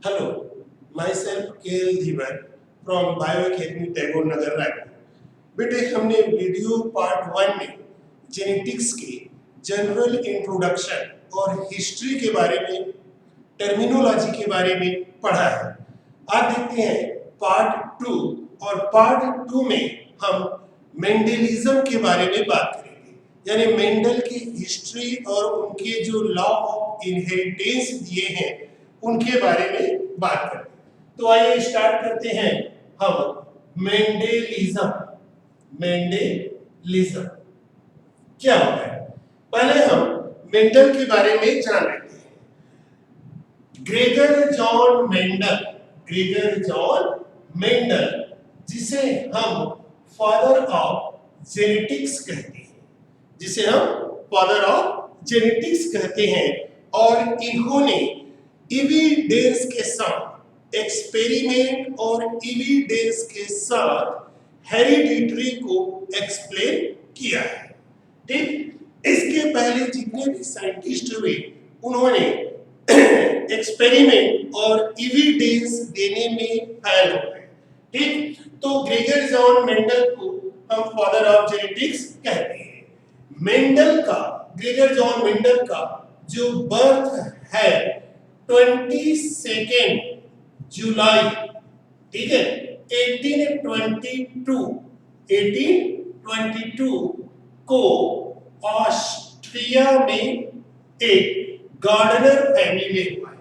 Hello, myself KL Dhiman from Bioacademy Tagore नगर रायपुर। बेटे हमने video part 1 में जेनेटिक्स के जनरल इंट्रोडक्शन और हिस्ट्री के बारे में, टर्मिनोलॉजी के बारे में पढ़ा है। आज देखते हैं पार्ट 2, और पार्ट 2 में हम मेंडलिज्म के बारे में बात करेंगे, यानी मेंडल की हिस्ट्री और उनके जो लॉ ऑफ इनहेरिटेंस दिए हैं उनके बारे में बात करें। तो आइए स्टार्ट करते हैं हम मेंडलिज्म। मेंडलिज्म क्या होता है, पहले हम मेंडल के बारे में जान लेते हैं। ग्रेगर जॉन मेंडल, जिसे हम फादर ऑफ जेनेटिक्स कहते हैं, और इन्होंने एविडेंस के साथ, एक्सपेरिमेंट और एविडेंस के साथ हेरिडिटरी को एक्सप्लेन किया है। ठीक, इसके पहले जितने भी साइंटिस्ट हुए उन्होंने एक्सपेरिमेंट और एविडेंस देने में फेल हो गए। ठीक, तो ग्रेगर जॉन मेंडल को हम फादर ऑफ जेनेटिक्स कहते हैं। ग्रेगर जॉन मेंडल का जो बर्थ है 22 जुलाई, ठीक है, 1822 को ऑस्ट्रिया में एक गार्डनर फैमिली में हुआ है।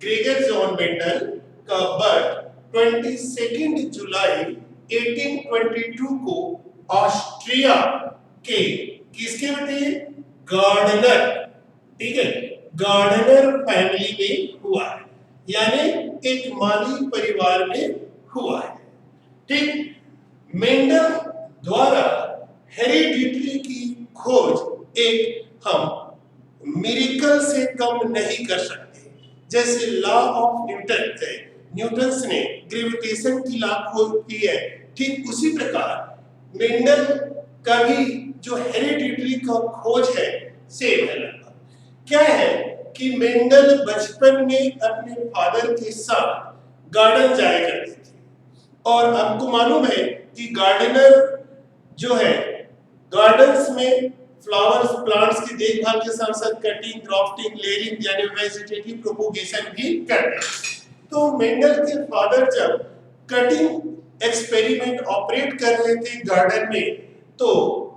ग्रेगर जॉन मेंडल का बर्थ 22 जुलाई 1822 को ऑस्ट्रिया के किसके बेटे, गार्डनर, ठीक है, गार्डनर फैमिली में हुआ है, यानी एक माली परिवार में हुआ है। ठीक, मेंडल द्वारा हेरिडिटरी की खोज एक हम मिरेकल से कम नहीं कर सकते। जैसे लॉ ऑफ न्यूटन ने ग्रेविटेशन की लॉ खोज की है, ठीक उसी प्रकार मेंडल का भी जो हेरिडिटरी का खोज है सेम है। क्या है कि मेंडल बचपन में अपने फादर के साथ गार्डन जाया करते थे, और आपको मालूम है कि गार्डनर जो है गार्डन्स में फ्लावर्स, प्लांट्स की देखभाल के साथ साथ कटिंग, ग्राफ्टिंग, लेयरिंग यानी वेजिटेटिव प्रोपोगेशन भी करते हैं। तो मेंडल के फादर जब कटिंग एक्सपेरिमेंट ऑपरेट कर रहे थे गार्डन में, तो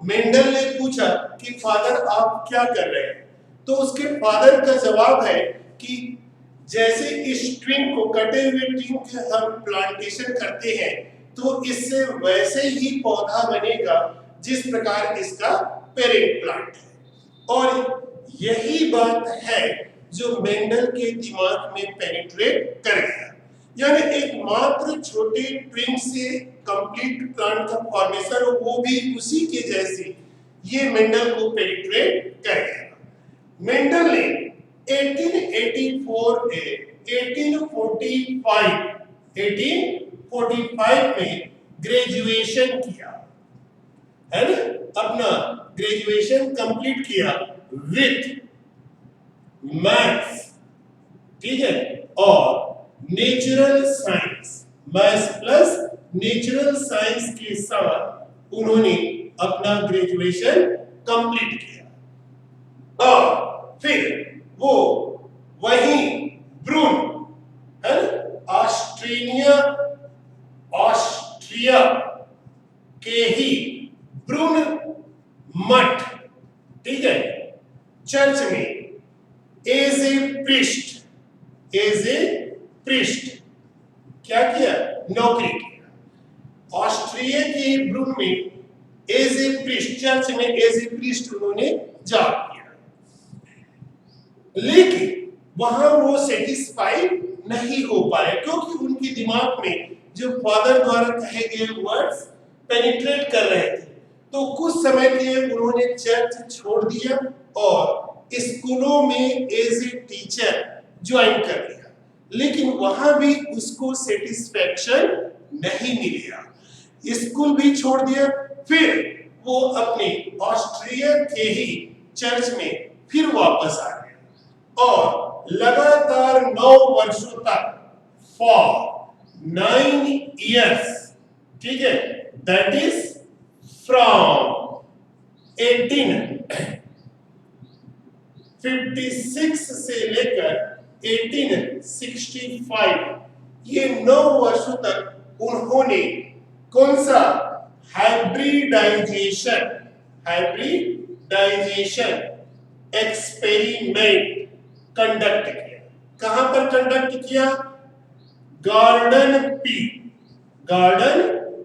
मेंडल ने पूछा कि फादर आप क्या कर रहे हैं? तो उसके फादर का जवाब है कि जैसे इस ट्रिम को, कटे हुए ट्रिम के हम प्लांटेशन करते हैं, तो इससे वैसे ही पौधा बनेगा जिस प्रकार इसका पेरेंट प्लांट है। और यही बात है जो मेंडल के दिमाग में पेनिट्रेट कर गया, यानी एक मात्र छोटे ट्रिम से कंप्लीट प्लांट का फॉर्मेशन, वो भी उसी के जैसे, ये मेंडल को पेनिट्रेट कर गया। मेंडल ने 1845 में ग्रेजुएशन किया, है ना, अपना ग्रेजुएशन कंप्लीट किया विथ मैथ्स, ठीक है, और natural science, maths plus natural science के साथ उन्होंने अपना ग्रेजुएशन कंप्लीट किया। और फिर वो वही ब्रून, है ना, ऑस्ट्रिया के ही ब्रून मठ, ठीक है, चर्च में एज ए प्रिस्ट क्या किया, नौकरी किया। ऑस्ट्रिया के ब्रून में एज ए प्रिस्ट, चर्च में एज ए प्रिस्ट उन्होंने जॉब किया। लेकिन वहां वो सेटिस्फाइड नहीं हो पाए, क्योंकि उनके दिमाग में जो फादर द्वारा कहे गए वर्ड्स पेनिट्रेट कर रहे थे। तो कुछ समय के लिए उन्होंने चर्च छोड़ दिया और स्कूलों में एज ए टीचर ज्वाइन कर लिया, लेकिन वहां भी उसको सेटिस्फैक्शन नहीं मिला, स्कूल भी छोड़ दिया। फिर वो अपने ऑस्ट्रिया के ही चर्च में फिर वापस आ गया और लगातार 9 वर्षों तक for 9 years, ठीक है, दैट इज फ्रॉम 1856 से लेकर 1865, ये 9 वर्षों तक उन्होंने कौन सा हाइब्रिडाइजेशन एक्सपेरिमेंट कंडक्ट किया। कहां पर कंडक्ट किया? गार्डन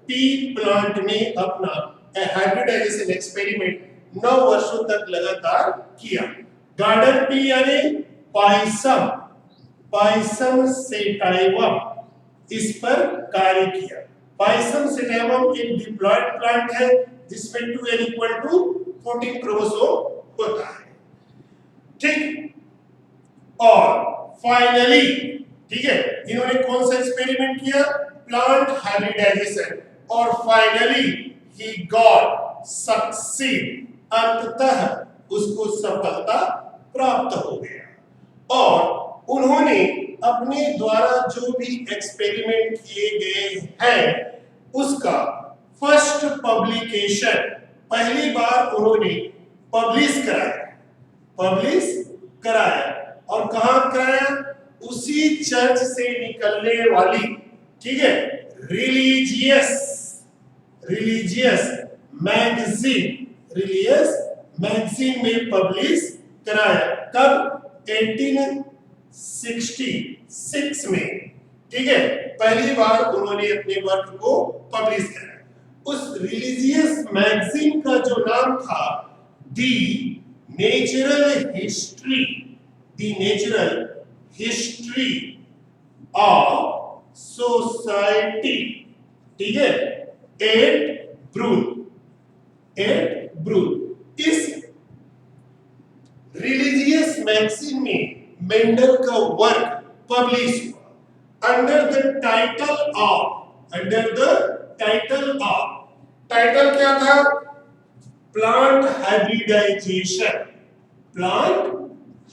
पी प्लांट में अपना हाइब्रिडाइजेशन एक्सपेरिमेंट 9 वर्षों तक लगातार किया। गार्डन पी यानी पाइसम सेटाइवम, इस पर कार्य किया। पाइसम सेटाइवम एक डिप्लॉयड प्लांट है जिसमें 2n = 14 क्रोमोसोम होता है, ठीक। और फाइनली, ठीक है, इन्होंने कौन सा एक्सपेरिमेंट किया? प्लांट हाइब्रिडाइजेशन, और फाइनली ही गॉट सक्सीड, अंततः उसको सफलता प्राप्त हो गया। और उन्होंने अपने द्वारा जो भी एक्सपेरिमेंट किए गए हैं उसका फर्स्ट पब्लिकेशन पहली बार उन्होंने पब्लिश कराया। और कहां कराया? उसी चर्च से निकलने वाली, ठीक है, रिलीजियस मैगजीन में पब्लिश कराया। कब? 1866 में, ठीक है, पहली बार उन्होंने अपने वर्क को पब्लिश कराया। उस रिलीजियस मैगजीन का जो नाम था the natural history of society, ठीक है, एट ब्रूल। इस रिलीजियस मैगजीन में मेंडल का वर्क पब्लिश हुआ अंडर द टाइटल क्या था? Plant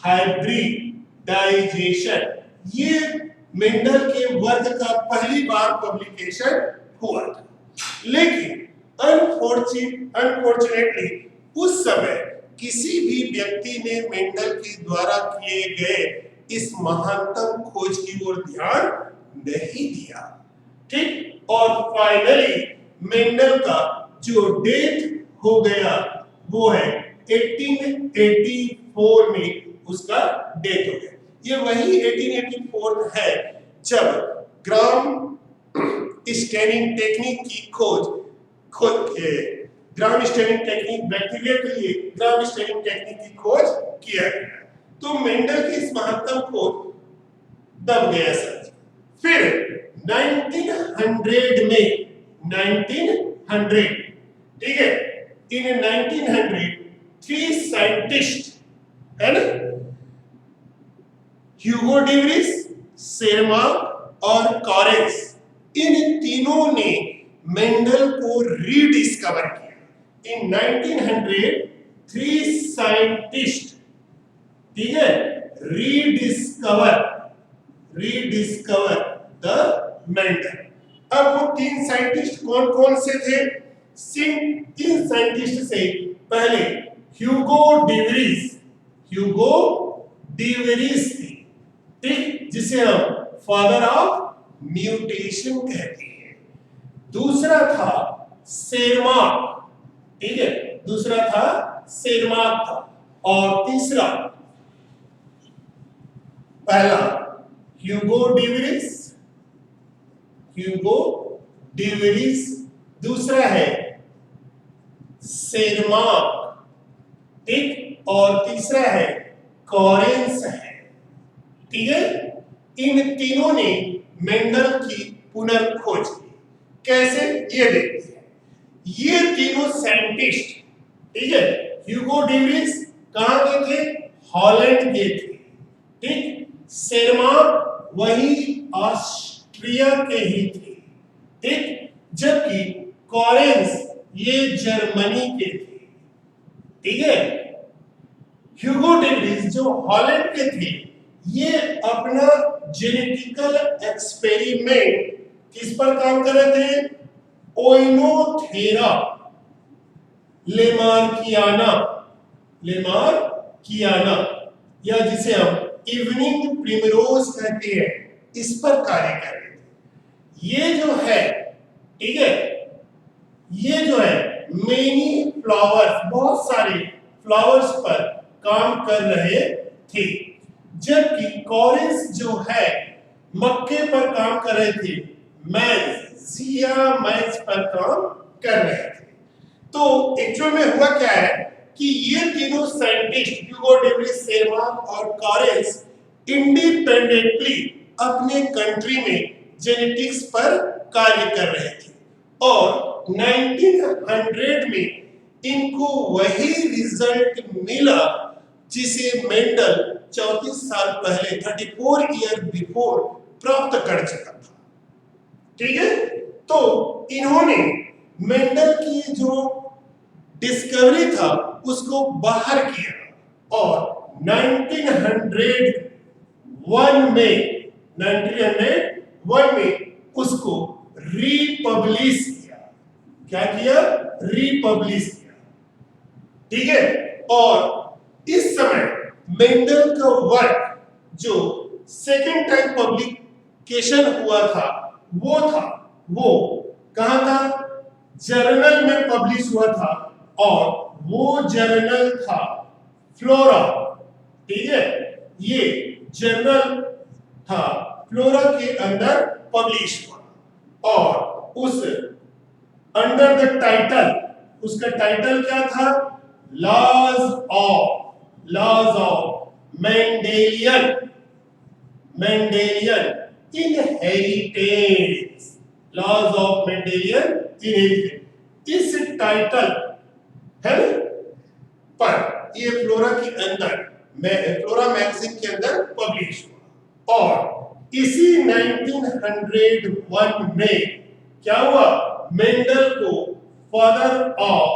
hybridisation. ये मेंडल के वर्क का पहली बार पब्लिकेशन हुआ था। लेकिन अनफॉर्चुनेटली उस समय किसी भी व्यक्ति ने मेंडल के द्वारा किए गए इस महानतम खोज की ओर ध्यान नहीं दिया, ठीक। और फाइनली मेंडल का जो डेथ हो गया वो है 1884 में उसका डेथ हो गया। ये वही 1884 है जब ग्राम स्टेनिंग टेक्निक की ग्राम स्टेनिंग टेक्निक, बैक्टीरिया के लिए ग्राम स्टेनिंग टेक्निक की खोज किया गया। तो मेंडल की इस महत्तम खोज दब गया सर। फिर 1900, ठीक है, इन 1900 3 साइंटिस्ट है ना, ह्यूगो डिवरीज, शेरमार्क और कॉरेंस, इन तीनों ने मेंडल को रीडिस्कवर किया। इन 1900 3 साइंटिस्ट, ठीक है, रीडिस्कवर द मेंडल। अब वो 3 साइंटिस्ट कौन कौन से थे? 3 साइंटिस्ट से पहले ह्यूगो डिवरीज थी, ठीक, जिसे हम फादर ऑफ म्यूटेशन कहते हैं। दूसरा था शेरमार्क, ठीक है, और तीसरा, पहला ह्यूगो डिवरीज, दूसरा है शेरमार्क, ठीक, और तीसरा है कॉरेंस है, ठीक है। इन तीनों ने मेंडल की पुनर्खोज की। कैसे? ये देखते हैं। ये तीनों साइंटिस्ट, ठीक है, ह्यूगो डिवरीज कहां के थे? हॉलैंड के थे, ठीक। शेरमार्क वही ऑस्ट्रिया के ही थे, ठीक, जबकि कॉरेंस ये जर्मनी के थे, ठीक है। ह्यूगो डिवरीज जो हॉलैंड के थे ये अपना जेनेटिकल एक्सपेरिमेंट किस पर काम कर रहे थे? ओइनोथेरा लेमार्कियाना, लेमार्कियाना, या जिसे हम इवनिंग प्रिमरोज कहते हैं, इस पर कार्य कर रहे थे। ये जो है, ठीक है, ये जो है मेनी फ्लावर्स, बहुत सारे फ्लावर्स पर काम कर रहे थे, जबकि कॉरिन्स जो है मक्के पर काम कर रहे थे, मैज पर काम कर रहे थे। तो एक्चुअल में हुआ क्या है कि ये तीनों साइंटिस्ट ह्यूगो डेविड शेरमान और कॉरिन्स इंडिपेंडेंटली अपने कंट्री में जेनेटिक्स पर कार्य कर रहे थे, और 1900 में इनको वही रिजल्ट मिला जिसे मेंडल 34 साल पहले 34 ईयर बिफोर प्राप्त कर चुका था। ठीक है, तो इन्होंने मेंडल की जो डिस्कवरी था उसको बाहर किया और 1901 में उसको रीपब्लिश किया। क्या किया? रीपब्लिश किया। ठीक है, और इस समय मेंडल का वर्क जो सेकेंड टाइम पब्लिकेशन हुआ था वो कहां था? जर्नल में पब्लिश हुआ था, और वो जर्नल था फ्लोरा। ठीक है, ये जर्नल था फ्लोरा के अंदर पब्लिश हुआ, और उस अंडर द टाइटल, उसका टाइटल क्या था? Laws of Mendelian inheritance, laws of Mendelian inheritance. इस टाइटल है पर ये फ्लोरा के अंदर, फ्लोरा मैगजीन के अंदर पब्लिश हुआ, और इसी 1901 में क्या हुआ? मेंडल को फादर ऑफ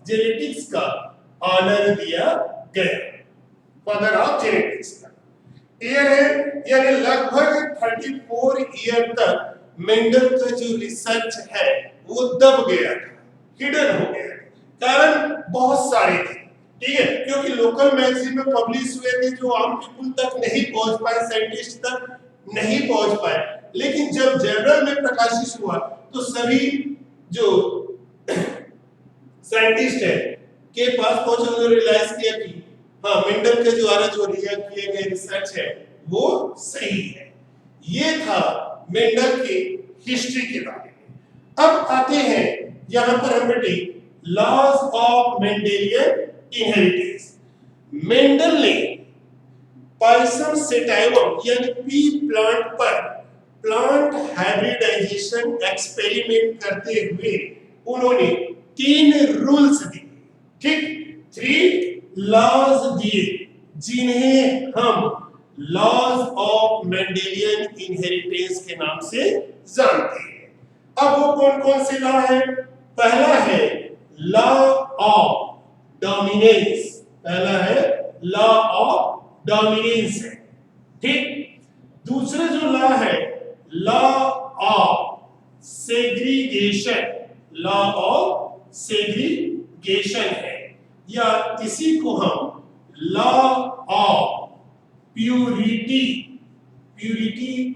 जेनेटिक्स का ऑनर दिया गया। फादर ऑफ जेनेटिक्स का ईयर है, यानी लगभग 34 ईयर तक मेंडल का जो रिसर्च है वो दब गया था, हिडन हो गया। कारण बहुत सारे थे, ठीक है, क्योंकि लोकल मैगजीन में पब्लिश हुए थे जो आम पीपुल तक नहीं पहुंच पाए, साइंटिस्ट तक नहीं पहुंच पाए। लेकिन जब जर्नल में प्रकाशित हुआ तो सभी जो साइंटिस्ट है के पास पहुंचे, उन्होंने रियलाइज किया कि हाँ, मेंडल के द्वारा जो किए गए रिसर्च है वो सही है। ये था मेंडल की हिस्ट्री के बारे में। अब आते हैं यहां पर हम बेटे laws of Mendelian inheritance. Mendel ने पाइसम सेटाइवम यानी पी प्लांट पर प्लांट हाइब्रिडाइजेशन एक्सपेरिमेंट करते हुए उन्होंने 3 रूल्स दिए, ठीक, 3 लॉज दिए, जिन्हें हम लॉज ऑफ मेंडेलियन इनहेरिटेंस के नाम से जानते हैं। अब वो कौन कौन से लॉ है? पहला है लॉ ऑफ डोमिनेंस, पहला है लॉ ऑफ डोमिनेंस है, ठीक। दूसरा जो लॉ है law of segregation, law of segregation है, या इसी को हम law of purity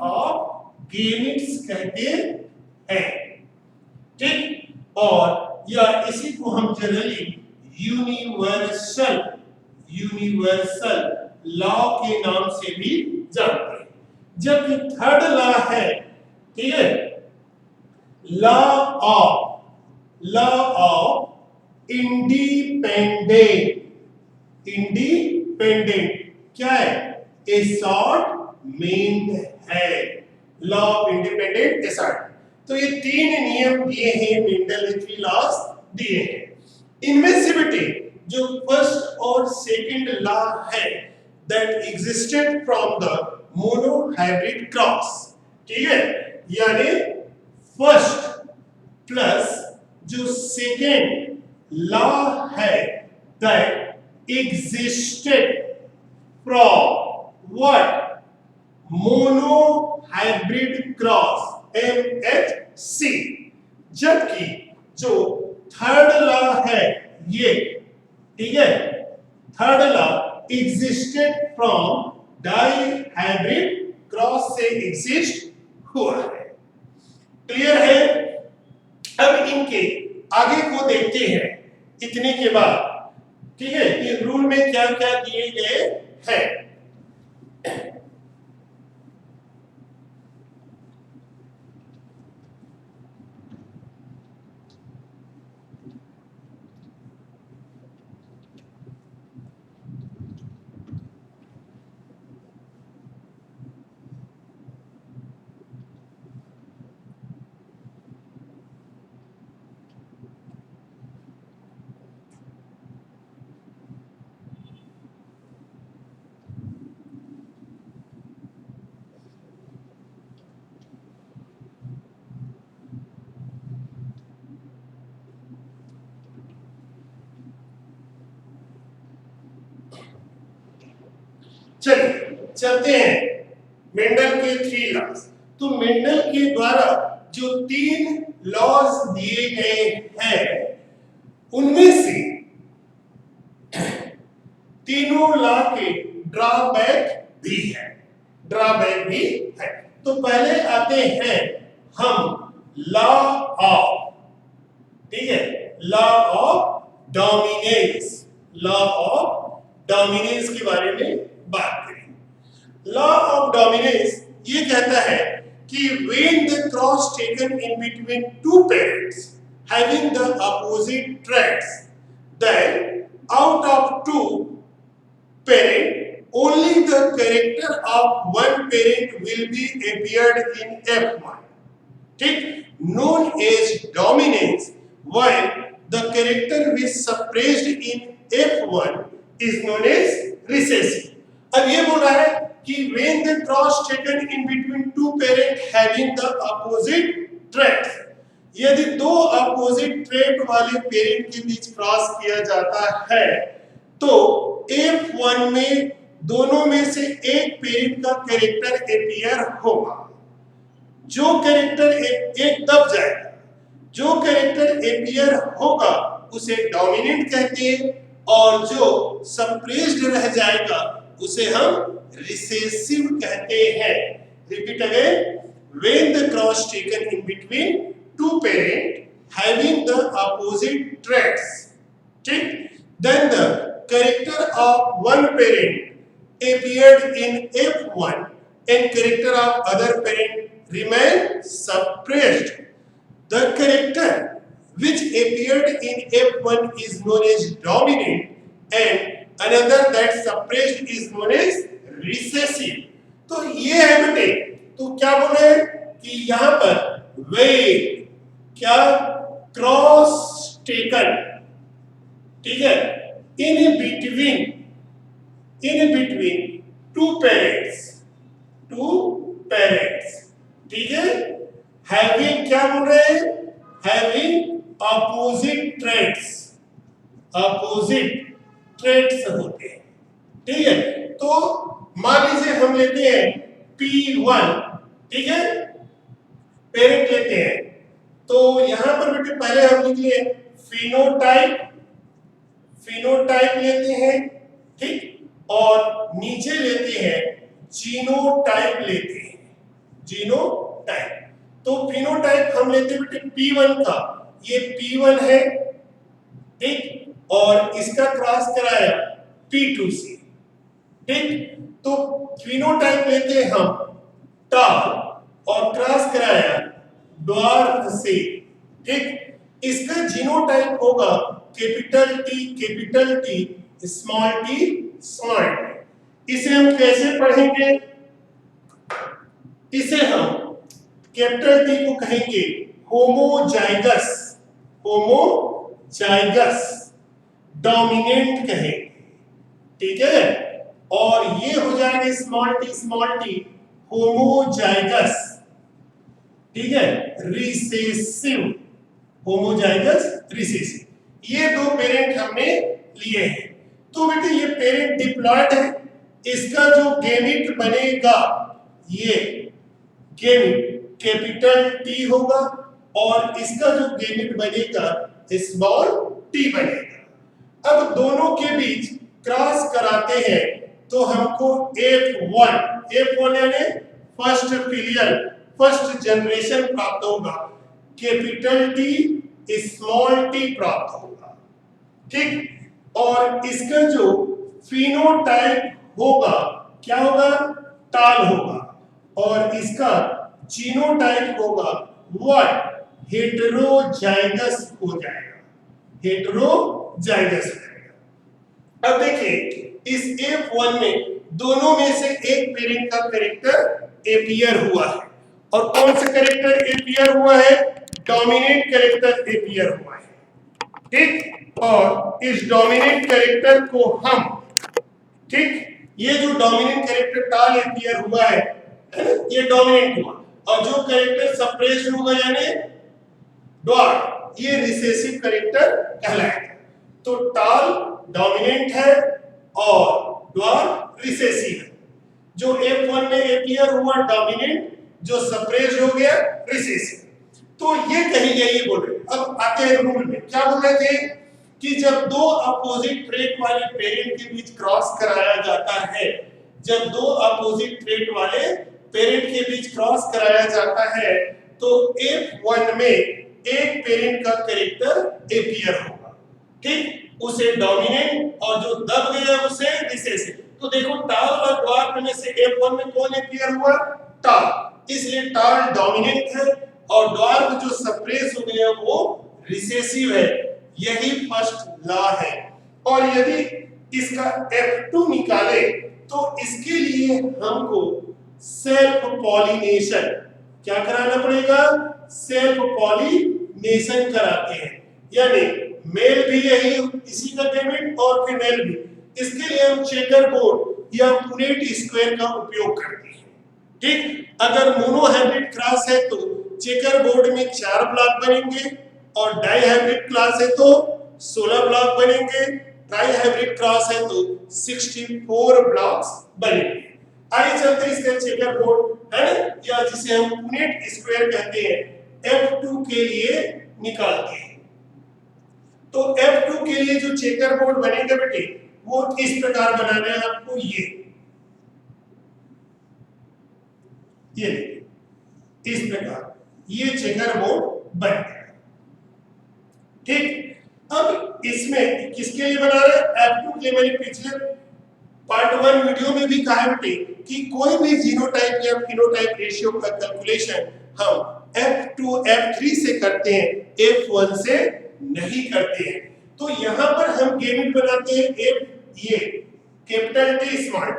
of gametes कहते हैं, ठीक। और या इसी को हम जनरली यूनिवर्सल लॉ के नाम से भी जानते हैं। जबकि थर्ड लॉ है, ठीक है, लॉ ऑफ इंडिपेंडेंट क्या है? ए शॉर्ट मेन है, लॉ ऑफ इंडिपेंडेंट एसॉर्ट। तो ये 3 नियम दिए हैं मेंडल ने, 3 लॉज दिए हैं। इनमें से बेटे जो फर्स्ट और सेकंड लॉ है that existed from the monohybrid cross, ठीक है, यानी फर्स्ट प्लस जो सेकंड लॉ है that existed from what? Monohybrid cross MHC। जबकि जो थर्ड लॉ है ये, ठीक है, third law existed from dihybrid cross से एग्जिस्ट हुआ है। क्लियर है? अब इनके आगे को देखते हैं इतने के बाद, ठीक है, कि रूल में क्या क्या दिए गए हैं। चलिए चलते हैं मेंडल के 3 लॉज। तो मेंडल के द्वारा जो 3 लॉज दिए गए हैं उनमें से तीनों लॉ के ड्रॉबैक भी है, ड्रॉबैक भी है। तो पहले आते हैं हम लॉ ऑफ, ठीक है, law of dominance, law of dominance के बारे में बात करें। लॉ ऑफ डोमिनेंस ये कहता है कि when the cross taken in between two parents having the opposite traits, then out of two parent only the character of one parent will be appeared in F1, ठीक, known as dominance, while the character which suppressed in F1 is known as recessive। अब ये बोल रहा है कि when the cross taken in between two parents having the opposite traits, यदि दो opposite trait वाले पेरेंट के बीच क्रॉस किया जाता है तो F1 में दोनों में से एक पेरेंट का कैरेक्टर अपीयर होगा। जो कैरेक्टर एक दब जाएगा, जो कैरेक्टर अपीयर होगा उसे डोमिनेंट कहते हैं, और जो सप्रेस्ड रह जाएगा उसे हम रिसेसिव कहते हैं। Repeat again, when the cross taken in between two parents having the opposite traits, ठीक, then the character of one parent appeared in F1 and character of other parent remained suppressed. The character which appeared in F1 is known as dominant and another that suppressed is known as recessive। तो ये है बेटे, तो क्या बोले कि यहां पर वे क्या क्रॉस टेकन, ठीक है, इन बिटवीन टू पेरेंट्स, ठीक है, हैविंग, क्या बोल रहे हैं, हैविंग अपोजिट ट्रेट्स होते हैं, ठीक है। तो मान लीजिए हम लेते हैं P1, ठीक है, पेरेंट लेते हैं, तो यहां पर बेटे पहले हम लिख लिए फिनोटाइप लेते हैं, ठीक, और नीचे लेते हैं जीनोटाइप लेते हैं, जीनोटाइप। तो फिनोटाइप हम लेते हैं बेटे P1 का, ये P1 है, ठीक, और इसका क्रॉस कराया P2 से, ठीक। तो फिनोटाइप लेते हैं हम टॉल और क्रॉस कराया ड्वार्फ से, ठीक। इसका जीनोटाइप होगा कैपिटल टी स्मॉल टी। इसे हम कैसे पढ़ेंगे? इसे हम कैपिटल टी को कहेंगे होमोजाइगस डोमिनेंट कहेंगे, ठीक है, और ये हो जाएगा स्मॉल टी होमोजाइगस, ठीक है, रिसेसिव, होमोजाइगस रिसेसिव। ये दो पेरेंट हमने लिए हैं। तो बेटे ये पेरेंट डिप्लॉयड है, इसका जो गेमिट बनेगा ये गेमिट कैपिटल टी होगा और इसका जो गेमिट बनेगा स्मॉल टी बनेगा। अब दोनों के बीच क्रॉस कराते हैं तो हमको F1 यानी फर्स्ट फिलियल फर्स्ट जनरेशन प्राप्त होगा, कैपिटल टी स्मॉल टी प्राप्त होगा, ठीक। और इसका जो फिनोटाइप होगा क्या होगा, टाल होगा, और इसका जीनोटाइप होगा व्हाट, हेटेरोजाइगस हो जाएगा, हेटेरोजाइगस हो जाएगा। अब देखिए इस F1 में दोनों में से एक पेरेंट का कैरेक्टर अपीयर हुआ है, और कौन सा कैरेक्टर अपीयर हुआ है, डोमिनेंट कैरेक्टर अपीयर हुआ है, ठीक। और इस डोमिनेंट कैरेक्टर को हम, ठीक, ये जो डोमिनेंट कैरेक्टर टाल अपीयर हुआ है ये डोमिनेंट हुआ, और जो कैरेक्टर सप्रेस्ड होगा यानी ड्वार्फ ये रिसेसिव कैरेक्टर कहलाएगा। तो टाल डोमिनेंट है और ड्वार्फ रिसेसिव है। जो F1 में अपीयर हुआ डोमिनेंट, जो सप्रेस हो गया रिसेसिव। तो ये कही गई ये बोल रहे। अब आते हैं रूल में, क्या बोल रहे थे कि जब दो अपोजिट ट्रेट वाले पेरेंट के बीच क्रॉस कराया जाता है, जब दो अपोजिट ट्रेट वाले पेरेंट के बीच क्रॉस कराया जाता है तो F1 में एक पेरेंट का कैरेक्टर अपीयर होगा, ठीक, उसे डोमिनेंट, और जो दब गया उसे रिसेसिव। तो देखो टाल और ड्वार्फ में से F1 में कौन अपीयर हुआ, टाल, इसलिए टाल डोमिनेंट है और ड्वार्फ जो सप्रेस हो गया वो रिसेसिव है। यही फर्स्ट लॉ है। और यदि इसका F2 निकाले तो इसके लिए हमको सेल्फ पॉलिनेशन क्या कराना पड़ेगा, सेल्फ पॉलिनेशन कराते हैं, यानी मेल भी यही इसी का गेमेट और फीमेल भी। इसके लिए हम चेकर बोर्ड या पुनेट स्क्वायर का उपयोग करते हैं, ठीक। अगर मोनोहाइब्रिड क्रॉस है तो चेकर बोर्ड में 4 ब्लॉक बनेंगे, और डाई हाइब्रिड क्रॉस है तो 16 ब्लॉक बनेंगे, ट्राई हाइब्रिड क्रॉस है तो 64 ब्लॉक्स बनेंगे। आइए चलते इसका चेकर बोर्ड है या जिसे हम पुनेट स्क्वायर कहते हैं F2 के लिए निकालते हैं। तो F2 के लिए जो चेकर बोर्ड बनेगा बेटे वो इस प्रकार बनाना है आपको, ये इस प्रकार ये चेकर बोर्ड बन गया, ठीक। अब इसमें किसके लिए बना रहे हैं, F2 के। मैंने पिछले पार्ट 1 वीडियो में भी कहा बेटे कि कोई भी जीनोटाइप या फिनोटाइप रेशियो का कैलकुलेशन हम F2 F3 से करते हैं, F1 से नहीं करते हैं। तो यहां पर हम गेमिट बनाते हैं ये कैपिटल टी स्मॉल,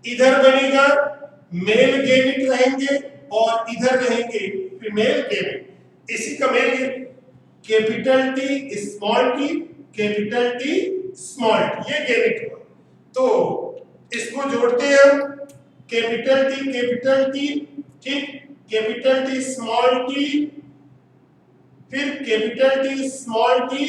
इधर बनेगा मेल गेमिट रहेंगे और इधर रहेंगे फीमेल गेमिट। इसी का male gamete capital T small T, capital T small T, ये गेमिट हुआ। तो इसको जोड़ते हैं हम, कैपिटल टी, ठीक, कैपिटल टी स्मॉल टी, फिर कैपिटल टी स्मॉल टी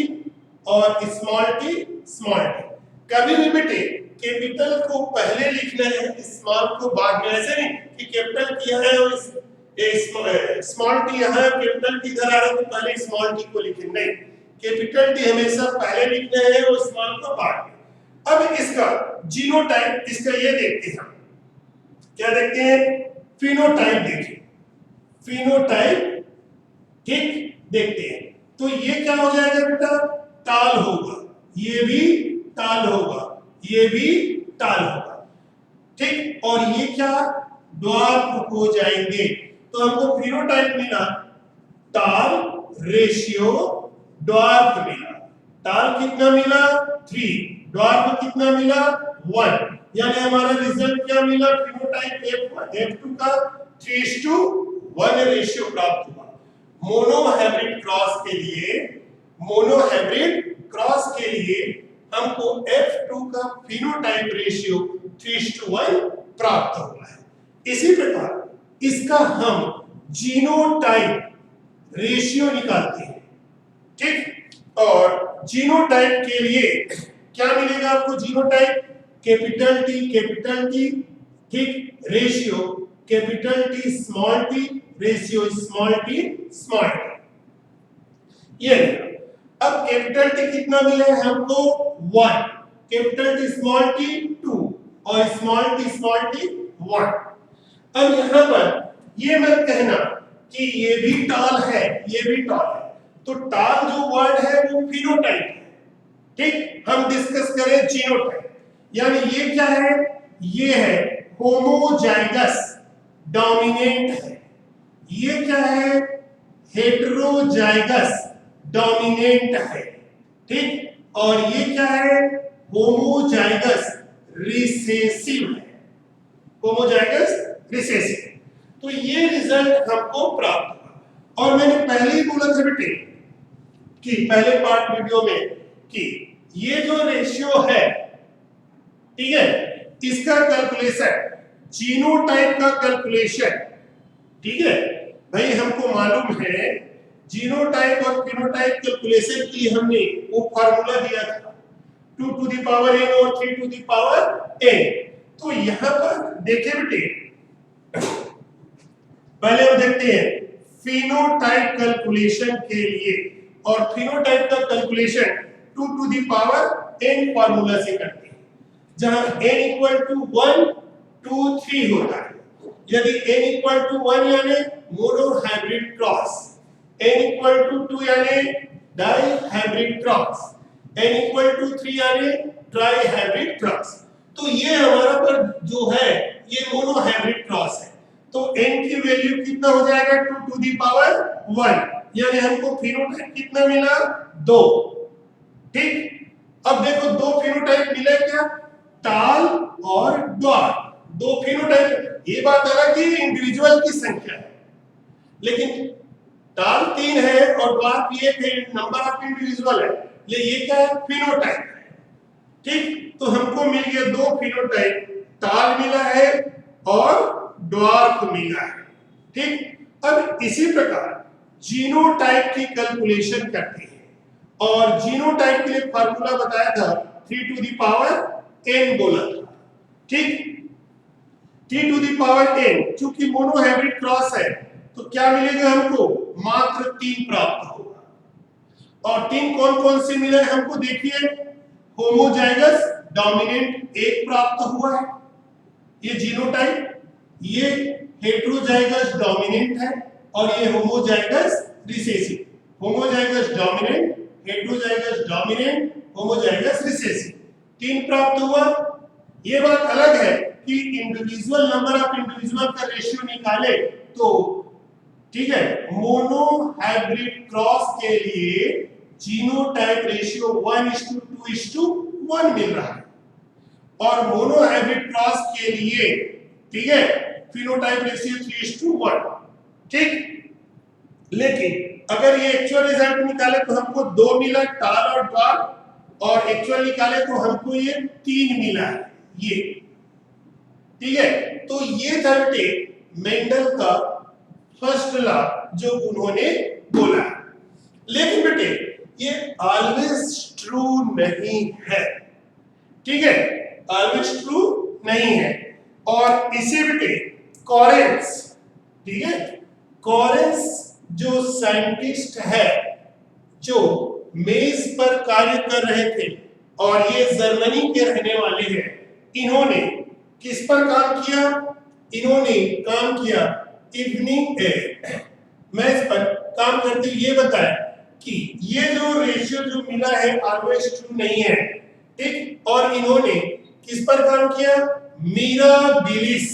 और स्मॉल टी स्मॉल टी। कभी भी बेटे कैपिटल को पहले लिखना है, स्मॉल को बाद में, ऐसे नहीं कि कैपिटल किया है और स्मॉल टी यहाँ है, कैपिटल टी इधर आ रहा है तो पहले स्मॉल टी को लिखें, नहीं, कैपिटल टी हमेशा पहले लिखना है और स्मॉल को बाद में। अब इसका जीनोटाइप, इसका ये देखते हैं, क्या देखते हैं, फिनोटाइप देखें, फिनोटाइप, ठीक, देखते हैं। तो ये क्या हो जाएगा बेटा, टाल होगा, ये भी टाल होगा, ये भी टाल होगा, ठीक। और ये क्या, ड्वार्फ हो जाएंगे। तो हमको फिनोटाइप मिला टाल रेशियो ड्वार्फ मिला। टाल कितना मिला 3, ड्वार्फ कितना मिला 1, यानी हमारा रिजल्ट क्या मिला, फिनोटाइप F2 का 3:1 रेशियो प्राप्त हुआ। मोनोहाइब्रिड क्रॉस के लिए हमको F2 का फिनोटाइप रेशियो 3:1 प्राप्त हुआ है। इसी प्रकार इसका हम जीनोटाइप रेशियो निकालते हैं, ठीक। और जीनोटाइप के लिए क्या मिलेगा आपको जीनोटाइप? कैपिटल टी, ठीक, ratio capital T, ratio small T. ये अब कैपिटल टी कितना मिला है हमको? 1, कैपिटल टी स्मॉल टी 2 और स्मॉल टी 1। अब यहां पर ये मत कहना कि ये भी टॉल है, ये भी टॉल है। तो टॉल जो वर्ड है वो फिनोटाइप है, ठीक। हम डिस्कस करें जीनोटाइप, यानी ये क्या है? ये है होमोजाइगस डोमिनेंट है। ये क्या है? हेटेरोजाइगस डोमिनेंट है, ठीक। और ये क्या है? होमोजाइगस रिसेसिव है, होमोजाइगस रिसेसिव। तो ये रिजल्ट हमको प्राप्त हुआ। और मैंने पहले ही बोला था बेटे कि पहले पार्ट वीडियो में कि ये जो रेशियो है, ठीक है, इसका कैलकुलेशन, जीनोटाइप का कैलकुलेशन, ठीक है भाई, हमको मालूम है जीनोटाइप और फिनोटाइप कैलकुलेशन के लिए हमने वो फार्मूला दिया था 2 टू द पावर n और 3 टू द पावर n। तो यहां पर देखिए बेटे, पहले हम देखते हैं फिनोटाइप कैलकुलेशन के लिए, और फिनोटाइप का calculation 2 to the power n formula से करते हैं, जहां n इक्वल टू 1 2 3 होता है। यदि n इक्वल टू 1 यानी monohybrid cross, n equal to 2 यानी dihybrid cross, n equal to 3 यानी ट्राई हाइब्रिड क्रॉस। तो ये हमारा पर जो है ये मोनो हाइब्रिड क्रॉस है। तो n की वैल्यू कितना हो जाएगा? 2 टू द पावर 1, यानी हमको फिनोटाइप कितना मिला? 2, ठीक। अब देखो दो फिनोटाइप मिले क्या? टाल और ड्वार्फ, दो फिनोटाइप। ये बात अलग कि इंडिविजुअल की संख्या है, लेकिन टाल 3 है और ड्वार्फ 1 है, नंबर ऑफ इंडिविजुअल है, ये क्या है? फिनोटाइप है, ठीक। तो हमको मिल गया दो फिनोटाइप, टाल मिला है और ड्वार्फ मिला है, ठीक। अब इसी प्रकार जीनोटाइप की कैलकुलेशन करते हैं, और जीनोटाइप के लिए फार्मूला बताया था 3 टू द पावर n बोला था, ठीक। 3 टू द पावर n, चूंकि मोनो हाइब्रिड क्रॉस है तो क्या मिलेगा हमको? मात्र 3 प्राप्त होगा। और 3 कौन कौन से मिले हमको? देखिए, होमोजाइगस डोमिनेंट 1 प्राप्त हुआ है, ये जीनोटाइप। ये हेटेरोजाइगस डोमिनेंट है और ये homozygous recessive. Homozygous dominant, heterozygous dominant, homozygous recessive, 3 प्राप्त हुआ। ये बात अलग है कि इंडिविजुअल नंबर ऑफ इंडिविजुअल का रेशियो निकाले तो, ठीक है, मोनो हाइब्रिड क्रॉस के लिए जीनोटाइप रेशियो 1:2:1 मिल रहा है, और मोनो हाइब्रिड क्रॉस के लिए, ठीक है, फिनोटाइप रेशियो 3:1, ठीक। लेकिन अगर ये एक्चुअल रिजल्ट निकाले तो हमको 2 मिला, टाल और ड्वार्फ, और एक्चुअल निकाले तो हमको ये 3 मिला है, ये, ठीक है। तो ये था बेटे मेंडल का फर्स्ट लॉ जो उन्होंने बोला। लेकिन बेटे ये ऑलवेज ट्रू नहीं है, ठीक है, ऑलवेज ट्रू नहीं है। और इसे बेटे कॉरेंस, ठीक है, कॉरेंस जो साइंटिस्ट है, जो मेज पर कार्य कर रहे थे, और ये जर्मनी के रहने वाले हैं, इन्होंने किस पर काम किया? इन्होंने काम किया इवनिंग मैथ पर काम करते हुए ये बताया कि ये जो रेशियो जो मिला है ऑलवेज ट्रू नहीं है, ठीक। और इन्होंने किस पर काम किया? मिराबिलिस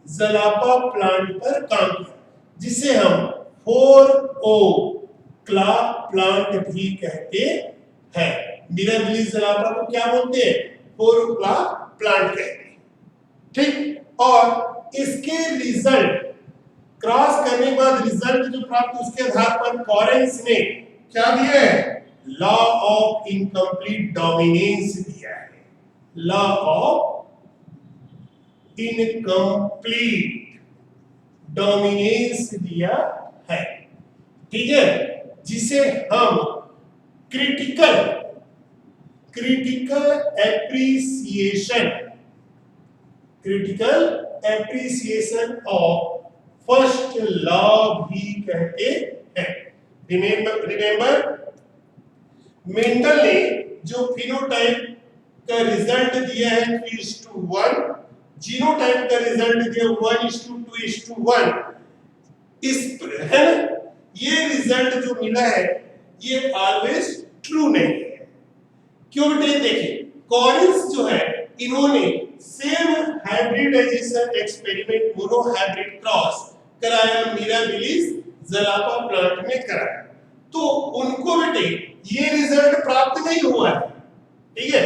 ज़लापा प्लांट पर काम किया, जिसे हम 4O क्लॉक प्लांट भी कहते हैं। मिराबिलिस ज़लापा को क्या बोलते हैं? 4O क्लॉक प्लांट कहते हैं, ठीक। और इसके रिजल्ट क्रॉस करने के बाद रिजल्ट जो प्राप्त, उसके आधार पर कॉरेंस ने क्या दिया है? लॉ ऑफ इनकम्प्लीट डोमिनेंस दिया है, लॉ ऑफ इनकम्प्लीट डोमिनेंस दिया है, ठीक है, जिसे हम critical critical appreciation critical appreciation of first law भी कहते हैं। रिमेंबर मेंडल ने जो फिनोटाइप का रिजल्ट दिया है 3:1, जीनोटाइप का रिजल्ट दिया 1:2:1, इस है ना, ये रिजल्ट जो मिला है ये ऑलवेज ट्रू नहीं है। क्यों बेटे, देखिए कॉरिन्स जो है इन्होंने same hybridisation experiment monohybrid cross कराया मिराबिलिस ज़लापा प्लांट में कराया, तो उनको बेटे ये रिजल्ट प्राप्त नहीं हुआ है। ठीक है,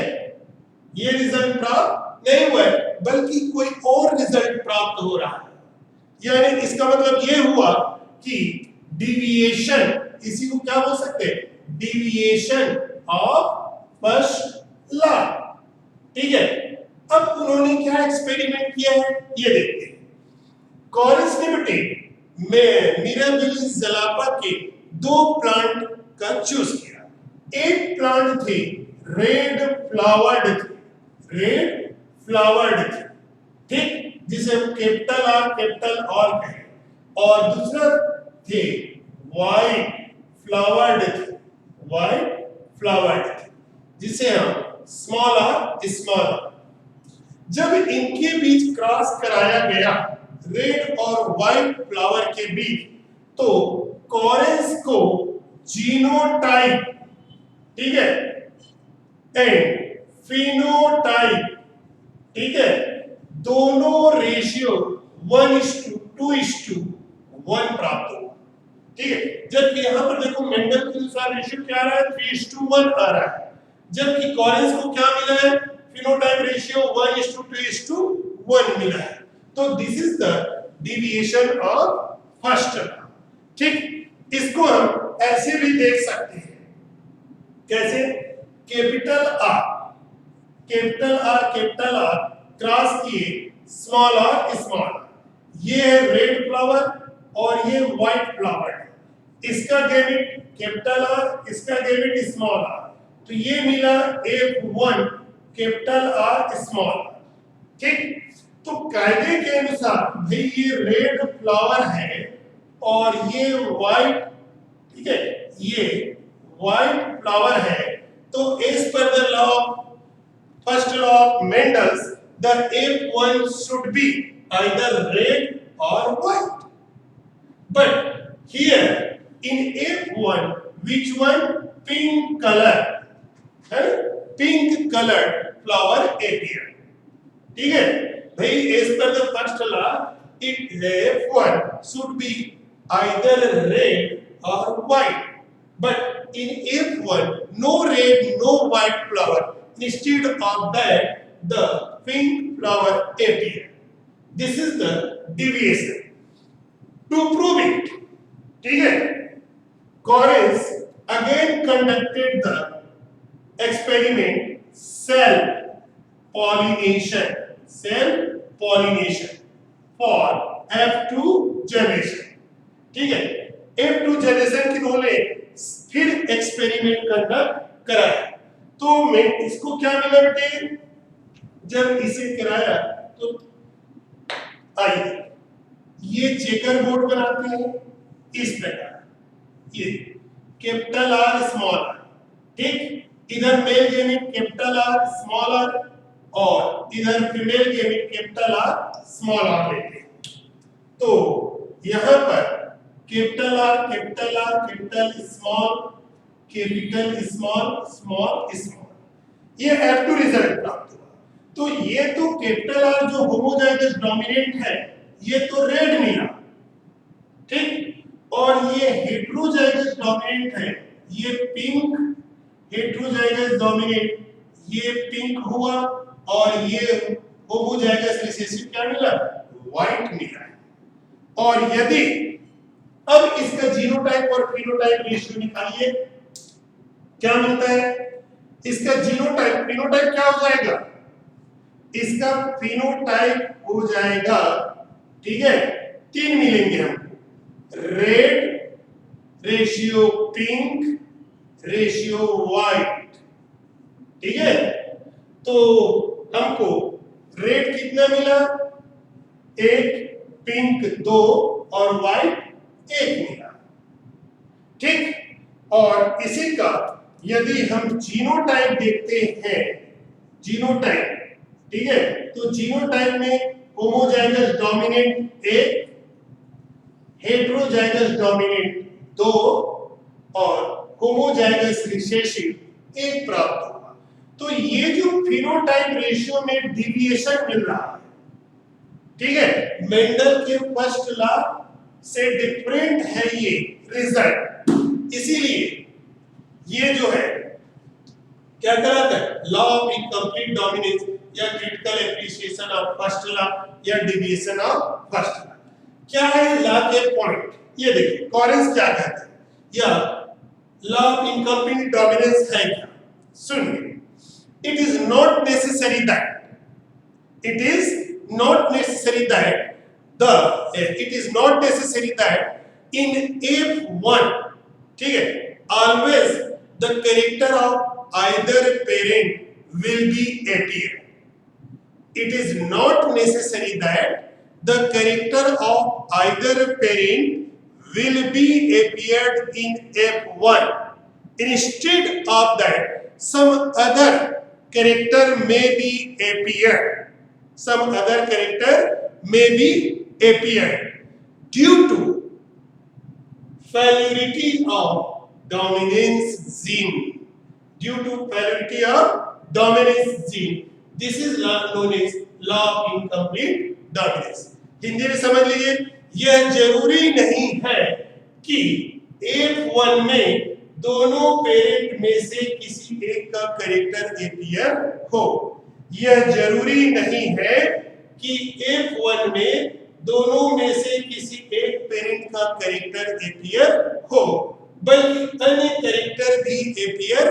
ये रिजल्ट प्राप्त नहीं हुआ है, बल्कि कोई और रिजल्ट प्राप्त हो रहा है। यानी इसका मतलब ये हुआ कि डिविएशन, इसी को क्या बोल सकते हैं, डिविएशन ऑफ फर्स्ट लॉ। ठीक है, अब उन्होंने क्या एक्सपेरिमेंट किया है ये देखते हैं। कॉरिन्स ने बेटे मिराबिलिस ज़लापा के 2 प्लांट का चूज किया। एक प्लांट थे रेड फ्लावर्ड थे, ठीक, जिसे हम कैपिटल आर कहें, और दूसरा थे वाइट फ्लावर्ड थे, जिसे हम स्मॉल आर। जब इनके बीच क्रॉस कराया गया रेड और वाइट फ्लावर के बीच, तो कॉरिन्स को जीनोटाइप, ठीक है, एंड फिनोटाइप, ठीक है, दोनों रेशियो 1:2:1 प्राप्त हुआ। ठीक है, जबकि यहां पर देखो मेंडल के अनुसार रेशियो क्या आ रहा है, 3:1 आ रहा है, जबकि कॉरिन्स को क्या मिला है, फिनोटाइप रेशियो 1:2:1 मिला है। तो this is the deviation of first law. ठीक, इसको हम ऐसे भी देख सकते हैं, कैसे, कैपिटल आर क्रॉस किए स्मॉल आर, ये है रेड फ्लावर और ये व्हाइट फ्लावर है, इसका गैमेट कैपिटल आर, इसका गैमेट स्मॉल आर, तो ये मिला F1 capital R small R. ठीक, तो कायदे के अनुसार भाई ये रेड फ्लावर है और ये व्हाइट, ठीक है, ये व्हाइट फ्लावर है, तो as per the law first law of Mendel's the F1 should be either red or white, but here in F1 which one, pink color, pink colored flower appear। ठीक है भाई, as per the first law it F1 should be either red or white, but in F1 no red no white flower, instead of that the pink flower appear। This is the deviation। To prove it, ठीक है, Correns again conducted the experiment self pollination for F2 generation। ठीक है, F2 generation की उन्होंने फिर experiment conduct कराया, तो मैं इसको क्या मिला बेटे, जब इसे कराया तो आइए ये चेकर बोर्ड बनाते हैं इस प्रकार, ये कैपिटल आर स्मॉल आर, ठीक, इधर male gamete capital R small R और इधर female gamete capital R small R लेते हैं। तो यहां पर कैपिटल स्मॉल, ये F2 रिजल्ट प्राप्त हुआ। तो ये तो कैपिटल आर जो होमोजाइगस डोमिनेंट है ये तो रेड मिला, ठीक, और ये हेटेरोजाइगस डोमिनेंट है, ये पिंक, हेटेरोजाइगस डोमिनेंट ये पिंक हुआ, और ये होमोजाइगस रिसेसिव क्या मिला, व्हाइट मिला। और यदि अब इसका जीनोटाइप और फिनोटाइप रेशियो निकालिए, क्या मिलता है, इसका जीनोटाइप, फिनोटाइप क्या हो जाएगा, इसका फिनोटाइप हो जाएगा, ठीक है, 3 मिलेंगे हमको, रेशियो पिंक, रेशियो व्हाइट। ठीक है, तो हमको रेड कितना मिला? एक, पिंक 2 और व्हाइट 1 मिला। ठीक, और इसी का यदि हम जीनोटाइप देखते हैं, जीनोटाइप, ठीक है, तो जीनोटाइप में होमोजाइगस डोमिनेंट 1, हेटेरोजाइगस डोमिनेंट 2 और होमोजाइगस रिसेसिव 1 प्राप्त होगा। तो ये जो फिनोटाइप रेशियो में डिविएशन मिल रहा है, ठीक है, मेंडल के फर्स्ट लॉ से डिफरेंट है ये रिजल्ट। इसीलिए ये जो है क्या कहलाता है? लॉ ऑफ इनकम्प्लीट डोमिनेंस या critical appreciation of first law या डिविएशन ऑफ फर्स्ट लॉ। क्या है लॉ के पॉइंट? ये देखिए कॉरेंस क्या कहता है, या लॉ ऑफ इनकम्प्लीट डोमिनेंस है क्या? सुनिए, it is not necessary that, it is not necessary that in F1, ठीक है, always the character of either parent will be appear. It is not necessary that the character of either parent will be appeared in F1. Instead of that, some other character may be appeared. Some other character may be appeared due to failurity of dominance gene. Due to failurity of dominance gene. This is known as law of incomplete dominance. Hindi में समझ लीजिए, यह जरूरी नहीं है कि F1 में दोनों पेरेंट में से किसी एक का कैरेक्टर एपियर हो। यह जरूरी नहीं है कि F1 में दोनों में से किसी एक पेरेंट का कैरेक्टर एपियर हो, बल्कि अन्य कैरेक्टर भी एपियर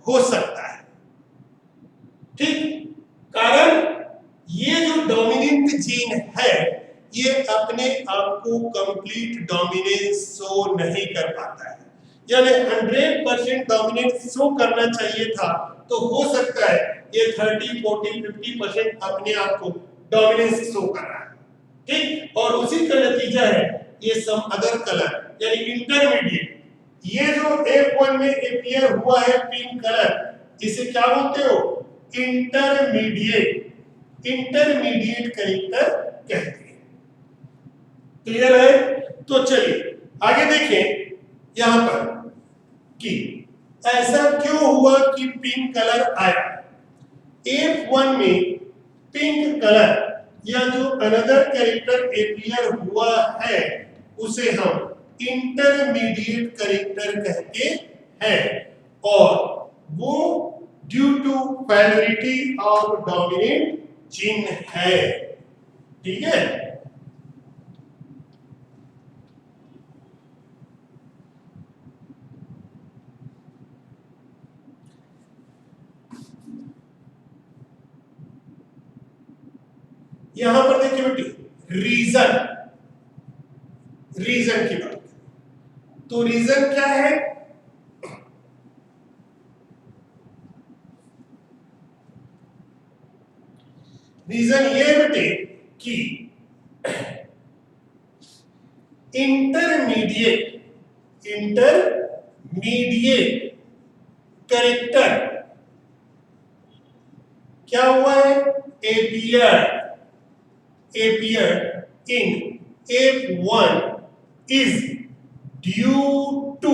हो सकता है। ठीक, कारण ये जो डोमिनेंट जीन है ये अपने आप को कंप्लीट डोमिनेंस शो नहीं कर पाता है, यानी 100% डोमिनेंस शो करना चाहिए था, तो हो सकता है ये 30, 40, 50% अपने आप को डोमिनेंस शो कर रहा है। ठीक, और उसी का नतीजा है ये सम अदर कलर यानी इंटरमीडिएट। ये जो F1 में अपीयर हुआ है पिंक कलर, इसे क्या बोलते हो? इंटरमीडिएट, इंटरमीडिएट कैरेक्टर कहते हैं। क्लियर है? तो चलिए आगे देखें यहां पर कि ऐसा क्यों हुआ कि पिंक कलर आया। F1 में पिंक कलर या जो अनदर कैरेक्टर अपीयर हुआ है उसे हम इंटरमीडिएट कैरेक्टर कहते हैं, और वो due to failure of dominant gene है। ठीक है, यहां पर देखिए बेटी, रीजन, रीजन की बात। तो रीजन क्या है? रीजन ये बेटे कि इंटरमीडिएट कैरेक्टर क्या हुआ है? appeared in F1 is due to,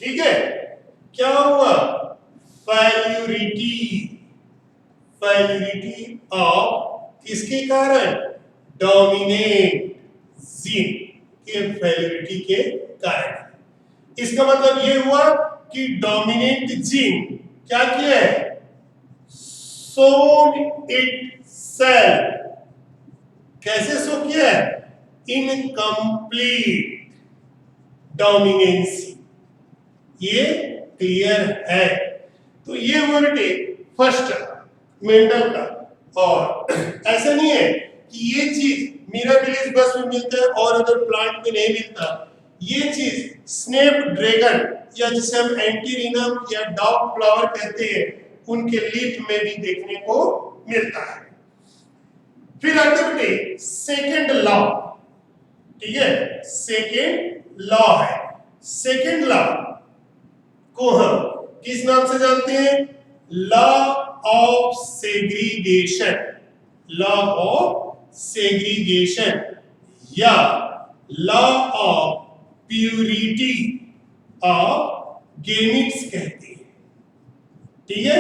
ठीक है, क्या हुआ? failurity ऑफ किसके कारण? डोमिनेंट जीन के failurity के कारण। इसका मतलब ये हुआ कि डोमिनेंट जीन क्या किया है? shown itself, कैसे शो किया है? Incomplete dominancy. ये क्लियर है? तो ये हुआ बेटे फर्स्ट मेंडल का। और ऐसा नहीं है कि ये चीज मिराबिलिस बस में मिलता है और अदर प्लांट में नहीं मिलता। ये चीज स्नेप ड्रैगन या जिसे हम एंटीरिनम या डॉग फ्लावर कहते हैं उनके लीफ में भी देखने को मिलता है। फिर आते बेटे सेकेंड लॉ, ठीक है, सेकेंड लॉ है। सेकेंड लॉ को हम किस नाम से जानते हैं? Law of segregation, law of segregation या law of purity of gametes कहते हैं, ठीक है,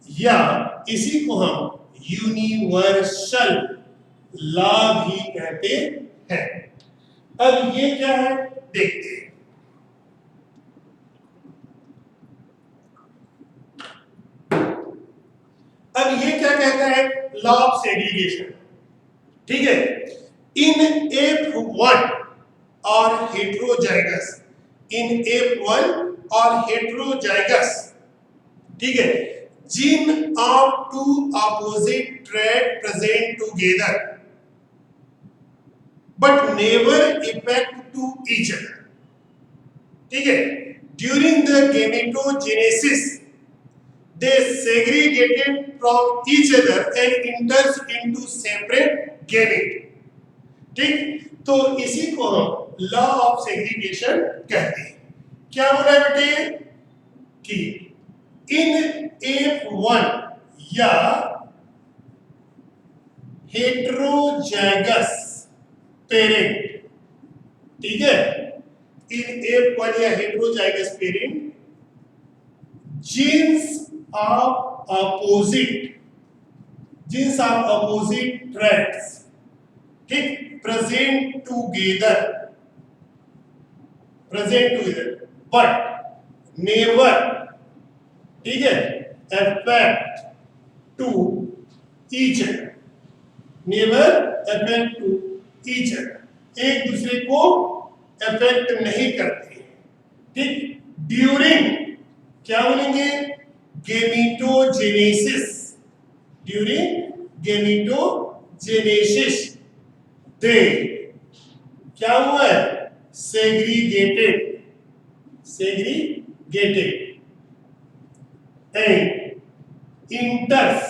या इसी को हम यूनिवर्सल लॉ भी कहते हैं। अब ये क्या है देखते हैं। अब ये क्या कहता है? लॉ ऑफ सेग्रीगेशन, ठीक है। इन F1 और हेट्रोजाइगस, इन F1 और हेट्रोजाइगस, ठीक है, gene of two opposite trait present together but never effect to each other, ठीक है, during the gametogenesis they segregated from each other and enters into separate gamete, ठीक। तो इसी को हम लॉ ऑफ सेग्रीगेशन कहते हैं। क्या बोला है बेटे कि इन F1 या हेट्रोजाइगस पेरेंट, ठीक है, इन F1 या heterozygous parent genes of opposite traits, ठीक, present together but never, ठीक है, affect to each other, never affect to each other, एक दूसरे को affect नहीं करते, ठीक। ड्यूरिंग क्या बोलेंगे? गेमेटोजेनेसिस, ड्यूरिंग गेमेटोजेनेसिस दे क्या हुआ है? Segregated and इंटर्स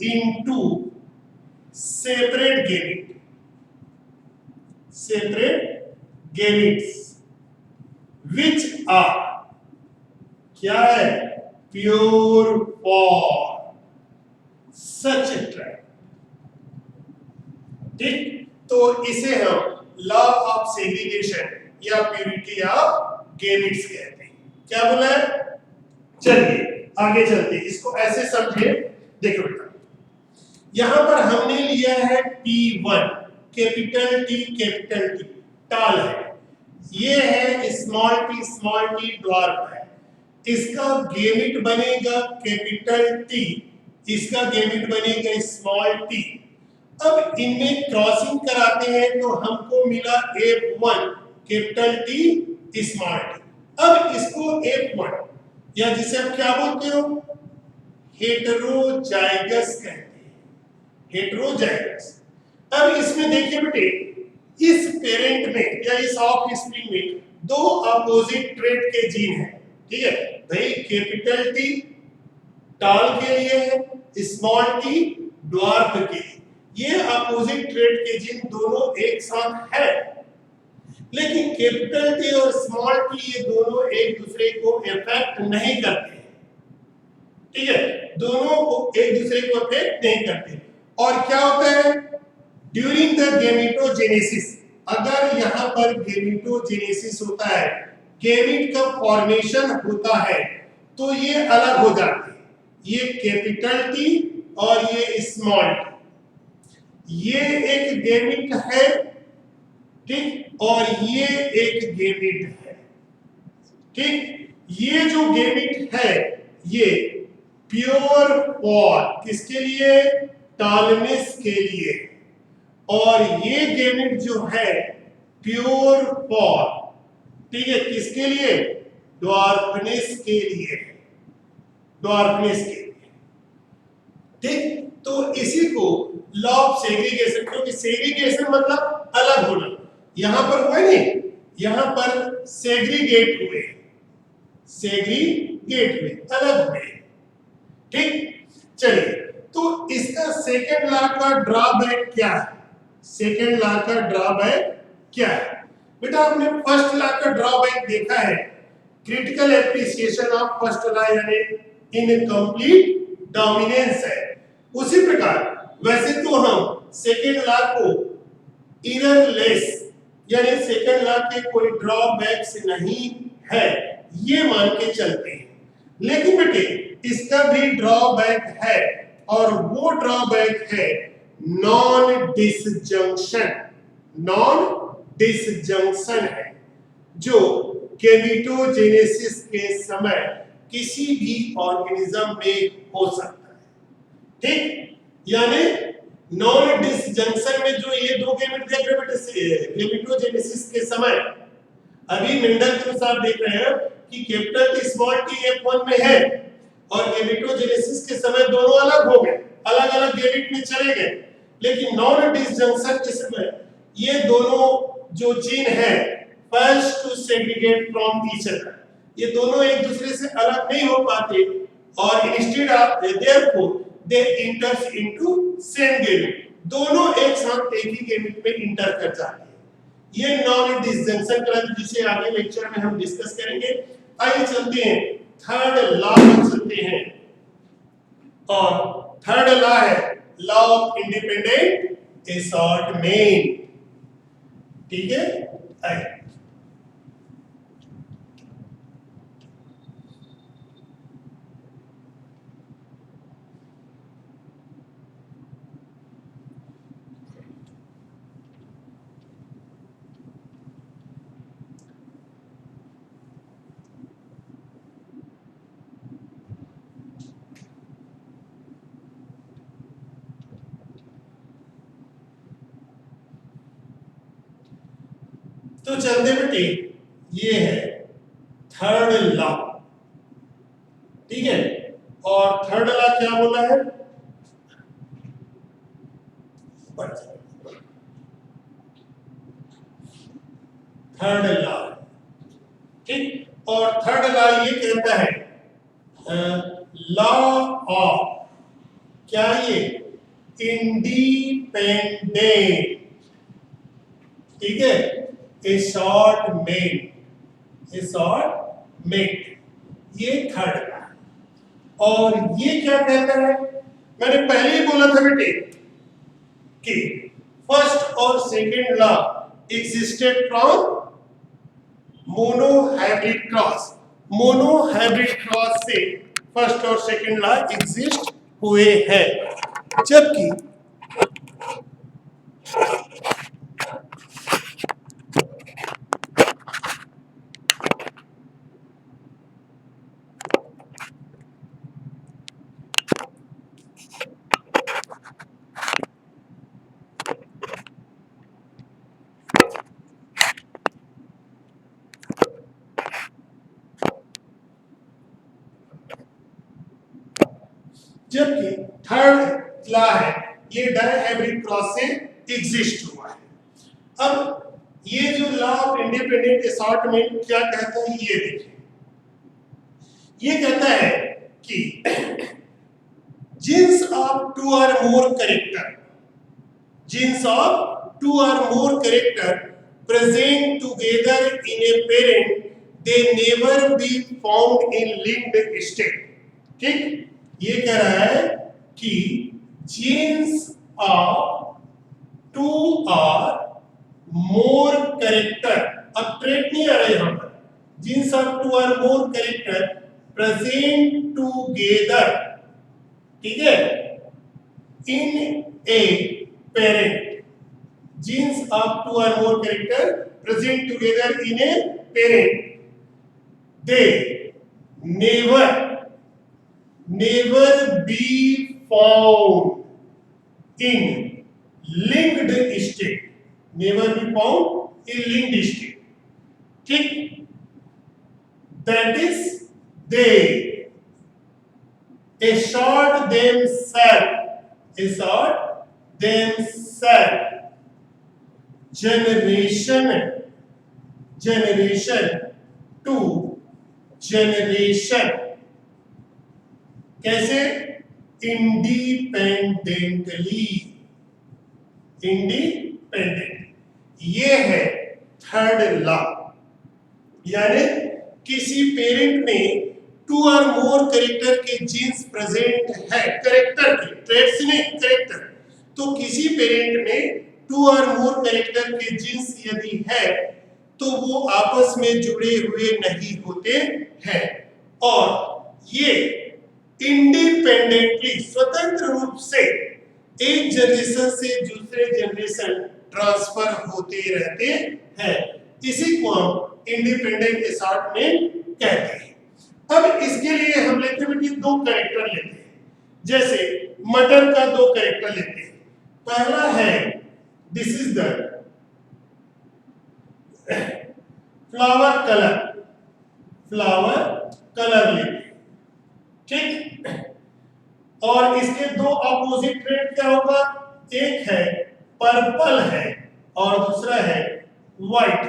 into separate gametes which are क्या है? प्योर फॉर सच ट्रैक, ठीक। तो इसे हम लॉ ऑफ सेग्रीगेशन या प्यूरिटी ऑफ गेमिट्स कहते हैं। क्या बोला है? चलिए आगे चलते हैं, इसको ऐसे समझे। देखो बेटा, यहां पर हमने लिया है P1, कैपिटल टी टाल है, ये है स्मॉल टी ड्वार्फ है। इसका गेमिट बनेगा कैपिटल टी, इसका गेमिट बनेगा स्मॉल टी। अब इनमें क्रॉसिंग कराते हैं तो हमको मिला F1 capital T small T. अब इसको F1 या जिसे आप क्या बोलते हो? हेटेरोजाइगस कहते हैं, हेटेरोजाइगस। अब इसमें देखिए बेटे, इस पेरेंट में या इस ऑफ स्प्रिंग में दो अपोजिट ट्रेट के जीन हैं, ठीक है भाई। कैपिटल टी टाल के लिए है, स्मॉल टी ड्वार्फ के लिए। ये अपोजिट ट्रेट के जीन दोनों एक साथ है, लेकिन कैपिटल टी और स्मॉल टी ये दोनों एक दूसरे को इफेक्ट नहीं करते, ठीक है, दोनों को एक दूसरे को इफेक्ट नहीं करते। और क्या होता है? ड्यूरिंग द गेमेटोजेनेसिस, अगर यहां पर गेमेटोजेनेसिस होता है, गेमिट का फॉर्मेशन होता है, तो ये अलग हो जाते हैं, ये कैपिटल टी और ये स्मॉल टी। ये एक गेमिट है, ठीक, और ये एक गेमिट है, ठीक। ये जो गेमिट है ये प्योर फॉर किसके लिए? टालनेस के लिए। और ये गेमिट जो है प्योर फॉर, ठीक है, किसके लिए? ड्वार्फनेस के लिए, ड्वार्फनेस के लिए, ठीक। तो इसी को लॉ ऑफ सेग्रीगेशन, क्योंकि सेग्रीगेशन मतलब अलग होना, यहां पर हुए नहीं, यहां पर सेग्रीगेट हुए, सेग्रीगेट हुए, अलग हुए। ठीक, चलिए, तो इसका सेकेंड लॉ का ड्रॉबैक क्या है? सेकेंड लॉ का ड्रॉबैक क्या है? बेटा आपने फर्स्ट लॉ का ड्रॉबैक देखा है, critical appreciation of first law यानी इनकम्प्लीट डोमिनेंस है। उसी प्रकार वैसे तो हम सेकेंड लॉ को एररलेस यानी सेकेंड लॉ के कोई ड्रॉबैक्स नहीं है ये मान के चलते हैं, लेकिन बेटे इसका भी ड्रॉबैक है और वो ड्रॉबैक है नॉन डिसजंक्शन। नॉन डिसजंक्शन है जो गेमेटोजेनेसिस के समय किसी भी ऑर्गेनिज्म में हो सकता है। ठीक, यानी नॉन डिसजंक्शन में जो ये दो गेमेट देख रहे बेटे गेमेटोजेनेसिस के समय, अभी मेंडल के अनुसार देख रहे हैं कि capital T small T F1 में है और गेमेटोजेनेसिस के समय दोनों अलग हो गए, अलग अलग गेमेट में चले गए, लेकिन नॉन डिसजंक्शन के समय ये दोनों जो जीन है first to segregate from each other, ये दोनों एक दूसरे से अलग नहीं हो पाते और instead of therefore they इंटर्स into same gamete, दोनों एक साथ एक ही गेमेट में इंटर कर जाते हैं। ये नॉन डिसजंक्शन कहलाता है, जिसे आगे लेक्चर में हम डिस्कस करेंगे। आइए चलते हैं थर्ड लॉ पर चलते हैं, और थर्ड लॉ है लॉ ऑफ इंडिपेंडेंट असॉर्टमेंट। ठीक है, आइए तो चलते बेटे, ये है थर्ड लॉ। ठीक है, और थर्ड लॉ क्या बोला है? Third law. ठीक, और थर्ड लॉ ये कहता है लॉ ऑफ क्या ये इंडिपेंडेंट, ठीक है, असॉर्टमेंट, असॉर्टमेंट, ये थर्ड लॉ। और ये क्या कहता है? मैंने पहले ही बोला था बेटे कि फर्स्ट और second law existed from monohybrid cross, monohybrid cross से फर्स्ट और सेकंड लॉ एग्जिस्ट हुए हैं, जबकि जबकि थर्ड लॉ है ये डायहाइब्रिड क्रॉस से एग्जिस्ट हुआ है। अब ये जो लॉ ऑफ इंडिपेंडेंट असॉर्टमेंट क्या कहता है ये देखिए, ये कहता है कि jeans of two or more character, genes of two or more character present together in a parent they never be found in linked state. ठीक, ये कह रहा है कि jeans of two or more character, अब ट्रेट नहीं आ रहा यहां पर, jeans of two or more character present together, ठीक है, in a parent, genes of two or more character present together in a parent they never never be found in linked state, never be found in linked state। ठीक, that is they assert themselves generation, generation to generation. कैसे? Independently, independent. ये है third law. यानी किसी parent में to or more character के genes present है, character के, ट्रेड्स नहीं, कैरेक्टर। तो किसी पेरेंट में टू और मोर कैरेक्टर के जीन्स यदि है तो वो आपस में जुड़े हुए नहीं होते हैं और ये इंडिपेंडेंटली, स्वतंत्र रूप से एक जनरेशन से दूसरे जनरेशन ट्रांसफर होते रहते हैं। इसी को हम इंडिपेंडेंट असॉर्टमेंट कहते हैं। अब इसके लिए हम लेते हैं दो कैरेक्टर लेते हैं। जैसे मटर का दो कैरेक्टर लेते हैं। पहला है this is the flower colour, flower colour लेते हैं, ठीक। और इसके दो अपोजिट ट्रेड क्या होगा? एक है पर्पल है और दूसरा है व्हाइट,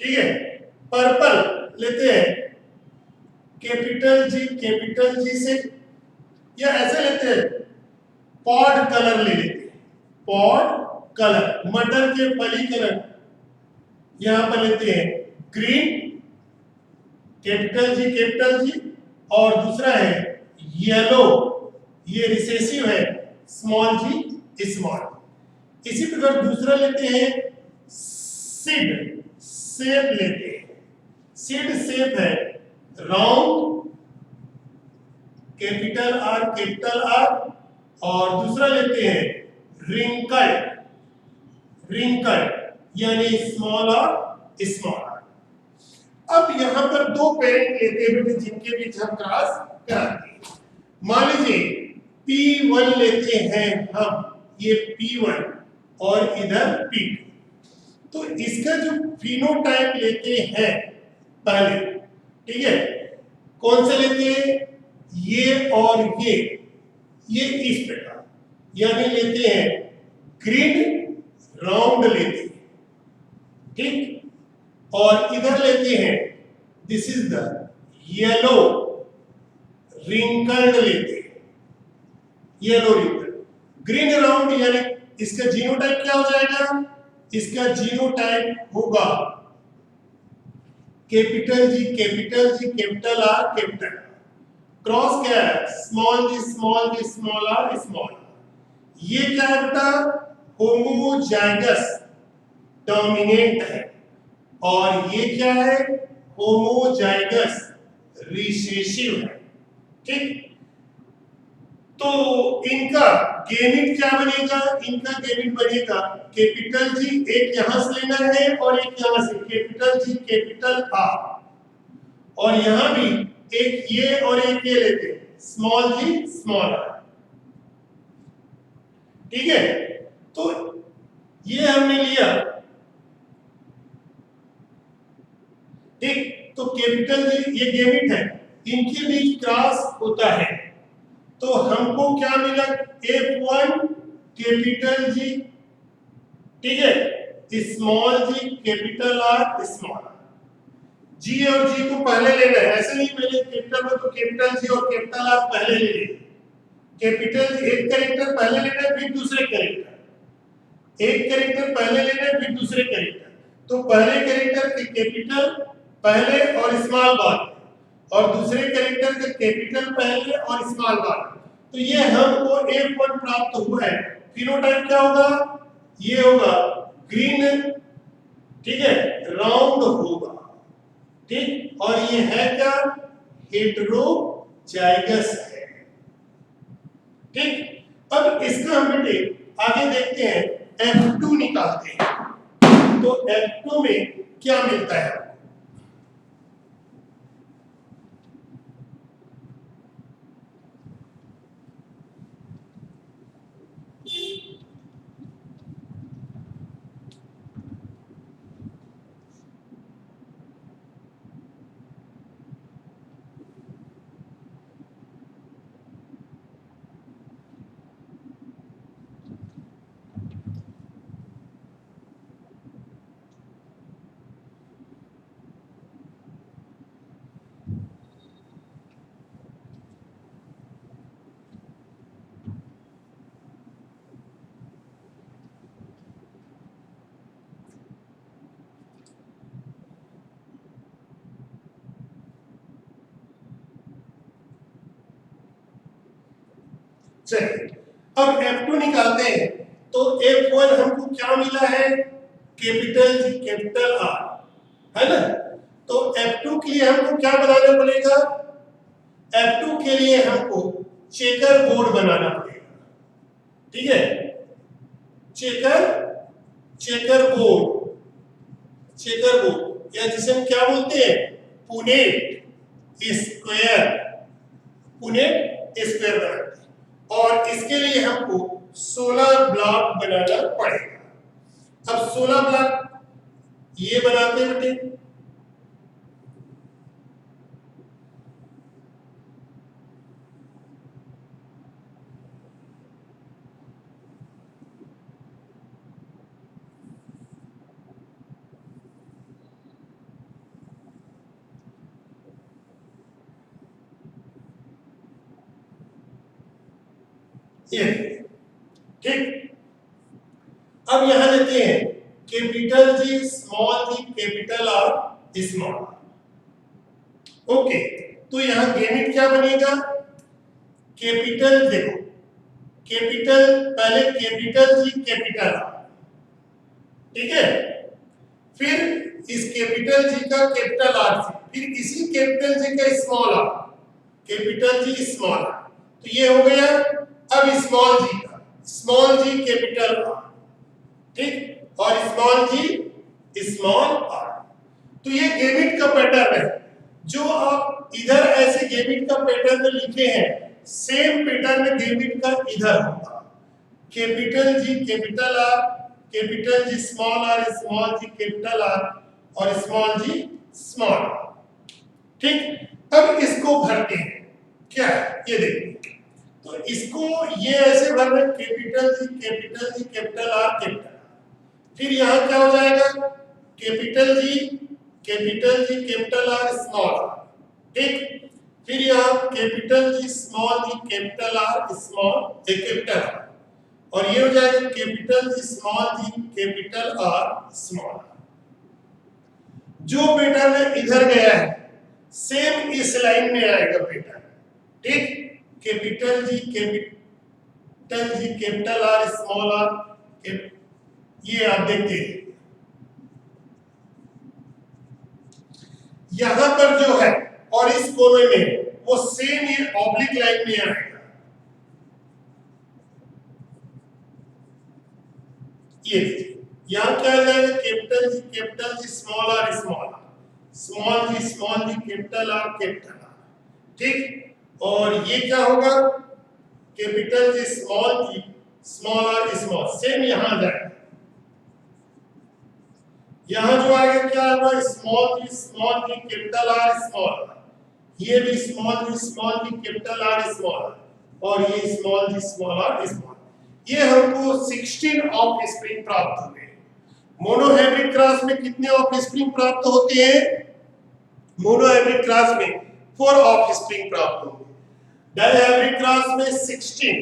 ठीक है। पर्पल लेते हैं कैपिटल जी से, या ऐसे लेते हैं पॉड कलर ले लेते हैं, पॉड कलर। मटर के फली कलर यहां पर लेते हैं ग्रीन, कैपिटल जी और दूसरा है येलो, ये रिसेसिव है, स्मॉल जी स्मॉल। इसी प्रकार दूसरा लेते हैं सीड, शेप लेते हैं, सीड शेप है राउंड, कैपिटल आर और दूसरा लेते हैं रिंकल, यानी स्मॉल और स्मॉल। अब यहां पर दो पेरेंट लेते हैं जिनके बीच हम क्रॉस कराते हैं। मान लीजिए P1 लेते हैं हम, ये P1 और इधर P2। तो इसका जो फिनोटाइप लेते हैं पहले, ठीक है, कौन से लेते हैं? ये और ये इस प्रकार, यानी लेते हैं ग्रीन राउंड लेते हैं, ठीक। और इधर लेते हैं this is the yellow wrinkled लेते हैं, येलो रिंकल्ड। ग्रीन राउंड यानी इसका जीनोटाइप क्या हो जाएगा? इसका जीनोटाइप होगा capital G capital R capital. Cross क्या है? Small G small R small. ये क्या है बेटा? होमोजाइगस डोमिनेंट है और ये क्या है? होमोजाइगस रिसेसिव है, ठीक। तो इनका गेमिट क्या बनेगा? इनका गेमिट बनेगा कैपिटल जी, एक यहां से लेना है और एक यहां से, कैपिटल जी कैपिटल आर। और यहां भी एक ये और एक ये लेते हैं, स्मॉल जी स्मॉल आर, ठीक है। तो ये हमने लिया, ठीक। तो कैपिटल जी ये गेमिट है, इनके बीच क्रॉस होता है तो हमको क्या मिला? F1 कैपिटल जी, ठीक है, small G capital R small. जी और जी को पहले लेना है, ऐसे नहीं पहले कैपिटल में तो कैपिटल जी और कैपिटल आर पहले ले लें। कैपिटल एक कैरेक्टर पहले लेना है फिर दूसरे कैरेक्टर, एक कैरेक्टर पहले लेना है फिर दूसरे कैरेक्टर। तो पहले कैरेक्टर के कैपिटल पहले और स्मॉल बाद, और दूसरे कैरेक्टर के कैपिटल पहले और स्मॉल बाद। तो ये हमको F1 प्राप्त हुआ है। फिनोटाइप क्या होगा? ये होगा ग्रीन, ठीक है, राउंड होगा, ठीक। और ये है क्या? हेटेरोजाइगस है, ठीक। अब इसका हम बेटे आगे देखते हैं, F2 निकालते हैं। तो F2 में क्या मिलता है? चलिए अब F2 निकालते हैं। तो F1 हमको क्या मिला है, कैपिटल जी कैपिटल R, है ना। तो F2 के लिए हमको क्या बनाना पड़ेगा, F2 के लिए हमको चेकर बोर्ड बनाना पड़ेगा, ठीक है। चेकर बोर्ड या जिसे हम क्या बोलते हैं, पुनेट स्क्वायर बनाते हैं। और इसके लिए हमको 16 ब्लॉक बनाना पड़ेगा। अब 16 ब्लॉक ये बनाते हैं बेटे, ये ठीक। अब यहां लेते हैं capital G small G capital R small. Okay, तो यहां गेमिट क्या बनेगा, कैपिटल, देखो कैपिटल पहले कैपिटल जी कैपिटल आर, ठीक है। फिर इस कैपिटल जी का कैपिटल आर से, फिर इसी कैपिटल जी का small R, capital G small R, तो ये हो गया। अब स्मॉल जी का स्मॉल जी कैपिटल आर, ठीक, और स्मॉल जी स्मॉल आर। तो ये गेमिट का पैटर्न है, जो आप इधर ऐसे गेमिट का पैटर्न लिखे हैं, सेम पैटर्न गेमिट का इधर होगा। Capital G capital R, capital G small R, small G capital R, और स्मॉल जी स्मॉल आर, ठीक। अब इसको भरते हैं, क्या है ये देखिए। तो इसको ये ऐसे भरना, capital G capital R capital. फिर यहां क्या हो जाएगा, capital G capital R small R, ठीक। फिर यहां capital G capital R small capital R, और ये हो जाएगा capital G capital R small R. जो पैटर्न इधर गया है सेम इस लाइन में आएगा पैटर्न, ठीक। Capital G capital R small R, ये आप देखते हैं यहां पर जो है, और इस कोने में वो सेम ये ऑब्लिक लाइन में आएगा। ये यहां क्या आ जाएगा, capital G small R small G capital R, ठीक। और ये क्या होगा, capital G small R small, same यहां आ जाएगा। यहां जो आएगा क्या होगा, small G capital R small, ये भी small G capital R small, और ये small G small R small. ये हमको 16 ऑफ स्प्रिंग प्राप्त हुए। मोनोहाइब्रिड क्रॉस में कितने ऑफ स्प्रिंग प्राप्त होते हैं, मोनोहाइब्रिड क्रॉस में 4 ऑफ स्प्रिंग प्राप्त होंगे, डायहाइब्रिड क्रॉस में 16,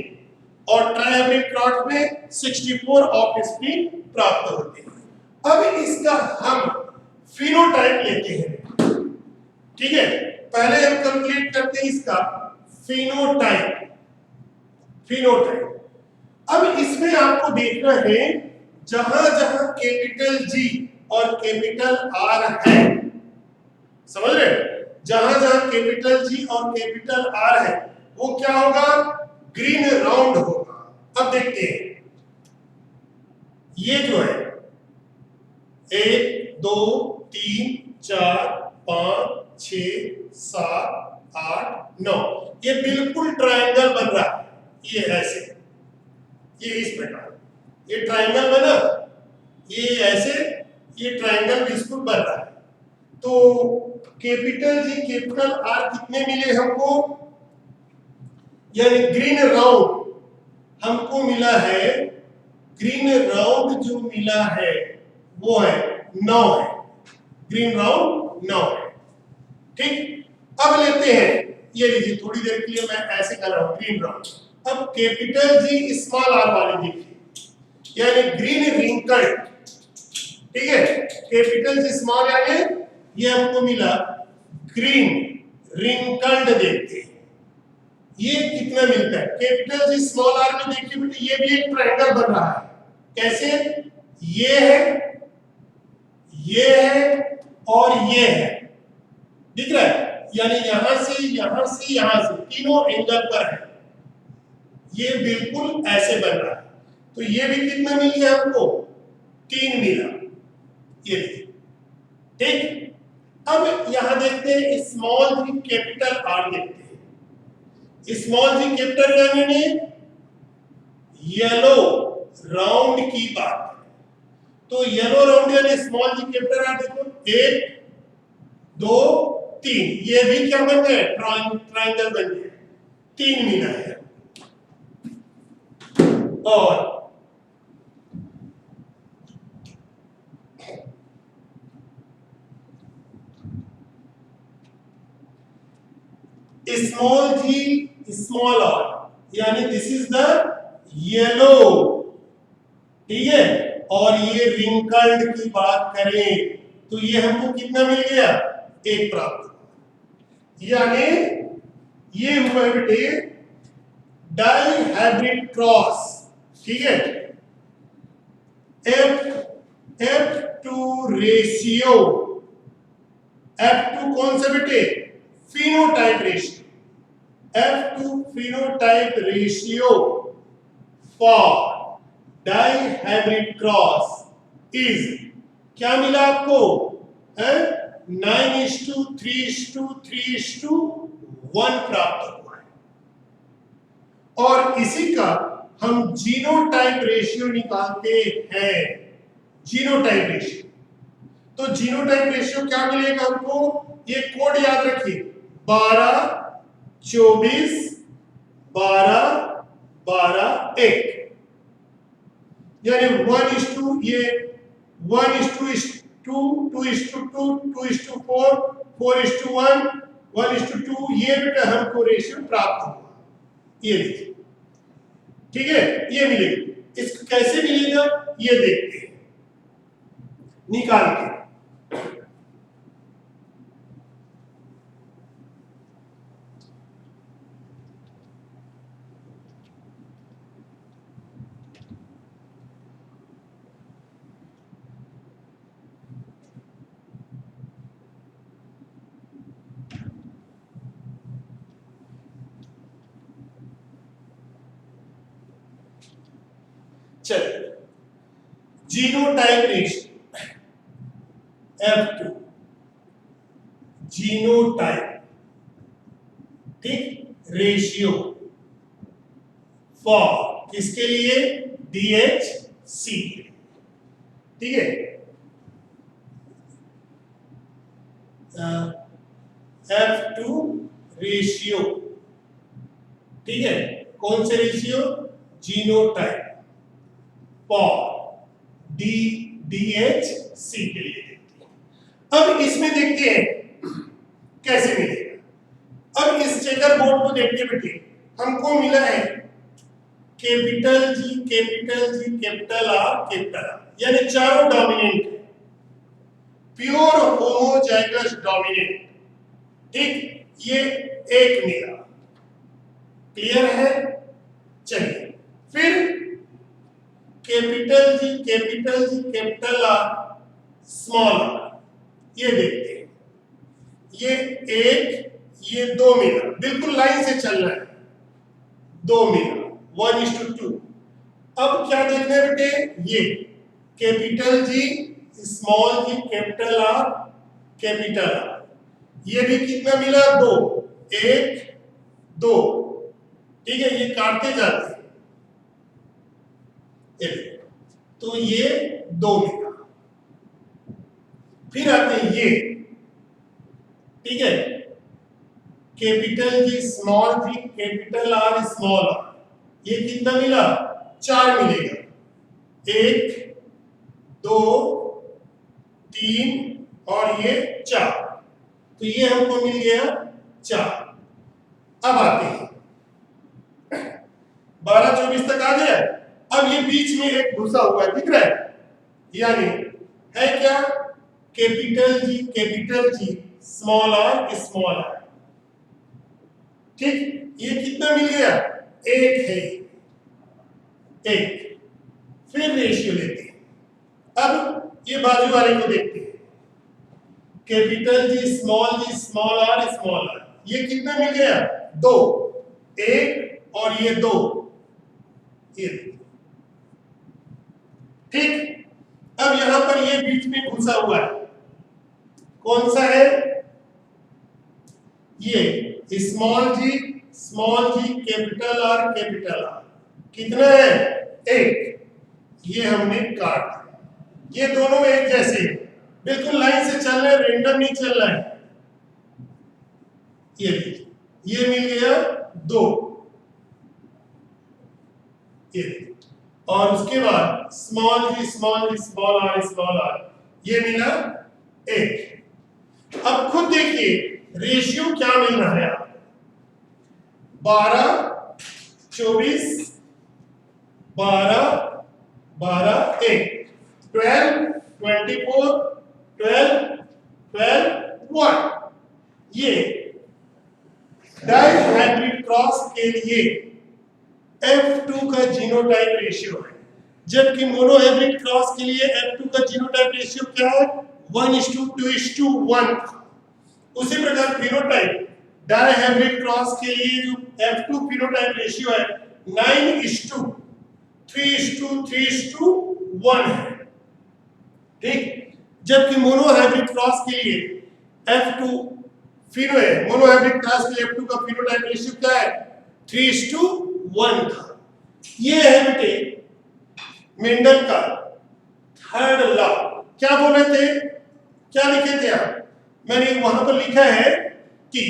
और ट्राइहाइब्रिड क्रॉस में 64 ऑफ स्प्रिंग प्राप्त होते हैं। अब इसका हम फिनोटाइप लेते हैं, ठीक है। पहले हम कंप्लीट करते हैं इसका फिनोटाइप। अब इसमें आपको देखना है, जहां जहां कैपिटल जी और कैपिटल आर है, समझ रहे, जहां जहां कैपिटल जी और कैपिटल आर है, वो क्या होगा, ग्रीन राउंड होगा। अब देखते हैं, ये जो है 1 2 3 4 5 6 7 8 9, ये बिल्कुल ट्रायंगल बन रहा है, ये ऐसे, ये इस प्रकार, ये ट्रायंगल बना, ये ऐसे, ये ट्रायंगल बिल्कुल बन रहा है। तो कैपिटल जी कैपिटल आर कितने मिले हमको, यानी ग्रीन राउंड हमको मिला है, ग्रीन राउंड जो मिला है वो है 9 है, ग्रीन राउंड 9 है, ठीक। अब लेते हैं, ये लीजिए, थोड़ी देर के लिए मैं ऐसे कर रहा हूं ग्रीन राउंड। अब कैपिटल जी स्मॉल आर वाले देखिए, यानी ग्रीन रिंकल्ड, ठीक है। कैपिटल जी स्मॉल यानी ये हमको मिला ग्रीन रिंकल्ड, देखते हैं ये कितना मिलता है? कैपिटल जी स्मॉल आर में देखिए बेटे, ये भी एक ट्रायंगल बन रहा है। कैसे? ये है, ये है और ये है, दिख रहा है? यानी यहां से यहां से यहां से तीनों एंगल पर है, ये बिल्कुल ऐसे बन रहा है। तो ये भी कितना मिल गया हमको? 3 मिला, ये ठीक। अब यहां देखते हैं स्मॉल जी कैपिटल आर देखते हैं। स्मॉल जी कैपिटल यानी येलो राउंड की बात है। तो येलो राउंड यानी स्मॉल जी कैपिटल आर, देखो 1 2 3, ये भी क्या बन गए? ट्रायंगल बन गए, 3 मिला है। और स्मॉल जी स्मॉल आर यानी दिस इज द येलो, ठीक है। और ये रिंकल्ड की बात करें तो ये हमको कितना मिल गया? 1 प्राप्त। यानी ये हुआ बेटे डाई हाइब्रिड क्रॉस, ठीक है। F2 रेशियो, F2 कौन सा बेटे? Phenotype ratio, F2 phenotype ratio for dihybrid cross is, क्या मिला आपको? 9:3:3:1 प्राप्त हुआ है। और इसी का हम जीनोटाइप रेशियो निकालते हैं। जीनोटाइप रेशियो, तो जीनोटाइप रेशियो क्या मिलेगा हमको? ये कोड याद रखिए, 12 24 12 12 1, यानी 1:2, ये 1:2, 2:2, 2:4, 4:1, 1:2, ये बेटा हमको रेशियो प्राप्त हुआ। ये देखिए, ठीक है, ये मिलेगा। इसको कैसे मिलेगा ये देखते हैं निकाल के। चलिए, जीनोटाइप रेशियो F2, जीनोटाइप, ठीक, रेशियो फॉर किसके लिए? DHC, ठीक है। F2 रेशियो, ठीक है, कौन से रेशियो? जीनोटाइप फॉर DHC के लिए देखते हैं। अब इसमें देखते हैं कैसे मिलेगा। अब इस चेकर बोर्ड को देखते बेटे, हमको मिला है capital G capital G capital R capital R, यानी चारों डोमिनेंट है, प्योर होमोजाइगस डोमिनेंट, ठीक। ये एक मिला, क्लियर है? चलिए फिर capital G capital R small R, ये देखते हैं। ये 1 ये 2 मिला, बिल्कुल लाइन से चल रहा है, 2 मिला, 1:2। अब क्या देखना है बेटे? ये capital G small G capital are, ये भी कितना मिला? 2 1 2, ठीक है, ये काटते जाते हैं, तो ये 2 मिला। फिर आते हैं ये, ठीक है, capital G small G capital R small R, ये कितना मिला? 4 मिलेगा, 1 2 3 और ये 4, तो ये हमको मिल गया 4। अब आते हैं 12 24 तक आ गया। अब ये बीच में एक घुसा हुआ दिख रहा है, यानी है क्या? कैपिटल जी स्मॉल आर, ठीक, ये कितना मिल गया, एक है, एक। फिर रेशियो लेते हैं। अब ये बाजू वाले को देखते हैं, कैपिटल जी स्मॉल आर, ये कितना मिल गया, दो, एक और ये दो, ये ठीक। अब यहां पर ये बीच में घुसा हुआ है, कौन सा है, ये स्मॉल जी कैपिटल आर, कितना है, एक। ये हमने काट दिया। ये दोनों एक जैसे हैं, बिल्कुल लाइन से चल रहे, रेंडम नहीं चल रहा है। ये मिल गया दो, ये, और उसके बाद स्मॉल आर, ये मिला एक। अब खुद देखिए रेशियो क्या मिल रहा है आपको, 12 24 12 12 1, 12 24 12 12 1। ये डायहाइब्रिड क्रॉस के लिए F2 का जीनोटाइप रेशियो है, जबकि मोनोहाइब्रिड क्रॉस के लिए F2 का जीनोटाइप रेशियो क्या है, 1:2:1। उसी प्रकार फिनोटाइप डायहाइब्रिड क्रॉस के लिए जो F2 फिनोटाइप रेशियो है 9:3:3:1 है, ठीक। जबकि मोनोहाइब्रिड क्रॉस के लिए F2 फिनो है, मोनोहाइब्रिड क्रॉस के लिए F2 का फिनोटाइप रेशियो क्या है, 3:1 था। ये है बेटे मेंडल का थर्ड लॉ। क्या बोले थे, क्या लिखे थे आप, मैंने वहां पर लिखा है कि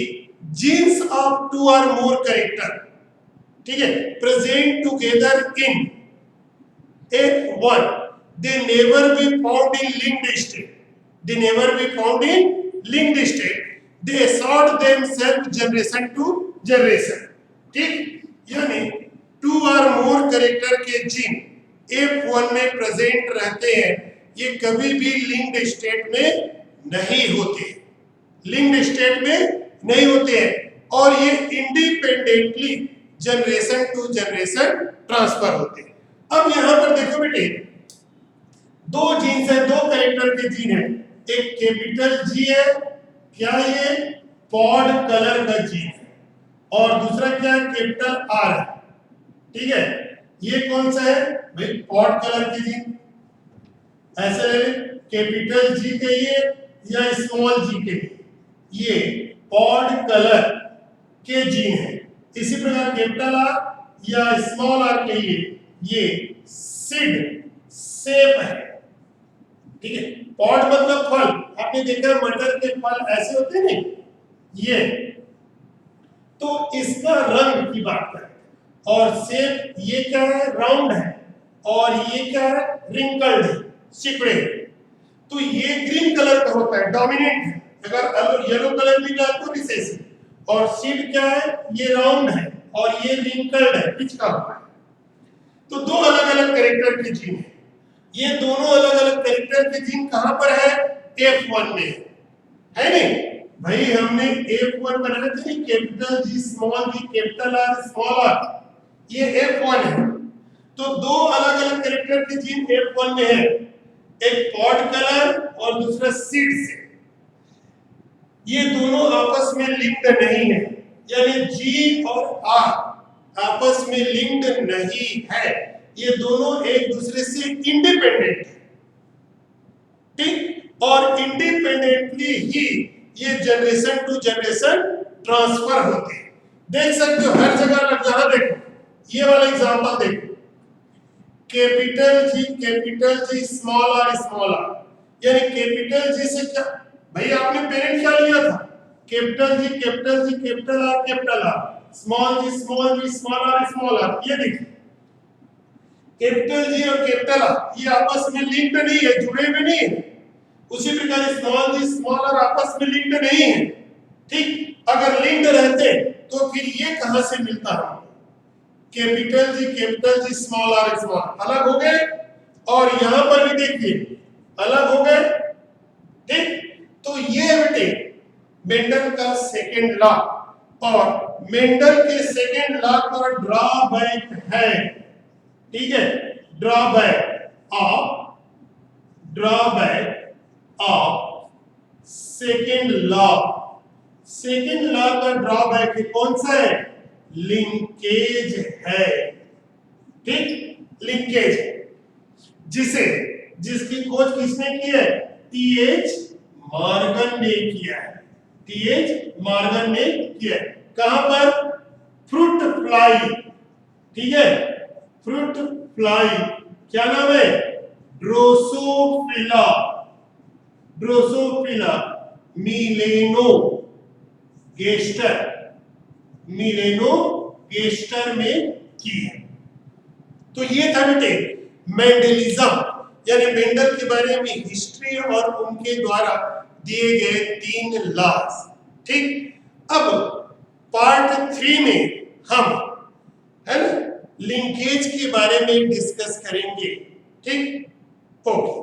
jeans of 2 or more character, ठीक है, present together in F1, they never be found in linked state, they sort themselves generation to generation, ठीक। यानी 2 or more कैरेक्टर के जीन F1 में प्रेजेंट रहते हैं, ये कभी भी लिंक्ड स्टेट में नहीं होते, और ये independently generation to generation transfer होते हैं। अब यहां पर देखो बेटे, दो जीन्स है, दो कैरेक्टर के जीन है, एक कैपिटल जी है, क्या ये पॉड कलर का जीन है, और दूसरा क्या है, कैपिटल आर है, ठीक है। ये कौन सा है भाई, पॉड कलर के जीन, ऐसे ले ले, कैपिटल जी के लिए या स्मॉल जी के लिए, ये पॉड कलर के जीन है। इसी प्रकार कैपिटल आर या स्मॉल आर के लिए ये सीड सेप है, ठीक है। पॉड मतलब फल, आपने देखा मटर के फल ऐसे होते हैं नहीं, ये तो इसका रंग की बात करें, और शेप ये क्या है, राउंड है, और ये क्या है, रिंकल्ड है, सिकुड़े। तो ये ग्रीन कलर का होता है, डोमिनेंट है, अगर येलो कलर मिला तो रिसेसिव, और सीड क्या है, ये राउंड है और ये रिंकल्ड है, पिचका हुआ है। तो दो अलग अलग कैरेक्टर के जीन है, ये दोनों अलग अलग कैरेक्टर के जीन कहां पर है, F1 में है नहीं भाई, हमने F1 बनाया था नहीं, capital G small G capital R small R, ये F1 है। तो दो अलग अलग कैरेक्टर के जीन F1 में है, एक पॉड कलर और दूसरा सीड से। ये दोनों आपस में लिंक्ड नहीं है, यानी जी और आर आपस में लिंक्ड नहीं है, ये दोनों एक दूसरे से इंडिपेंडेंट है, ठीक। और इंडिपेंडेंटली ही ये जनरेशन टू जनरेशन ट्रांसफर होते हैं। देख सकते हो हर जगह, यहां देखो, ये वाला एग्जांपल देखो, कैपिटल जी स्मॉल आर, यानी कैपिटल जी से क्या भाई, आपने पेरेंट क्या लिया था, capital G capital R, small G small R. ये देखिए कैपिटल जी और कैपिटल आर ये आपस में लिंक्ड नहीं है, जुड़े हुए नहीं है। उसी प्रकार स्मॉल जी स्मॉल आर आपस में लिंक्ड नहीं है, ठीक। अगर लिंक्ड रहते तो फिर ये कहां से मिलता है, कैपिटल जी स्मॉल आर अलग हो गए, और यहां पर भी देखिए अलग हो गए, ठीक। तो ये बेटे मेंडल का सेकंड लॉ, और मेंडल के सेकेंड लॉ का ड्रॉबैक है, ठीक है, ड्रॉबैक ऑफ सेकेंड लॉ का ड्रॉबैक कौन सा है? लिंकेज है, ठीक, लिंकेज, जिसकी खोज किसने की है? टीएच मॉर्गन ने किया है, टीएच मॉर्गन ने किया है। कहां पर? फ्रूट फ्लाई, ठीक है, फ्रूट फ्लाई, क्या नाम है? ड्रोसोफिला मिलेनो गेस्टर में की है। तो ये था बेटे मेंडलिज्म, यानी मेंडल के बारे में हिस्ट्री और उनके द्वारा दिए गए 3 लॉज, ठीक। अब पार्ट 3 में हम, है ना, लिंकेज के बारे में डिस्कस करेंगे, ठीक, ओके।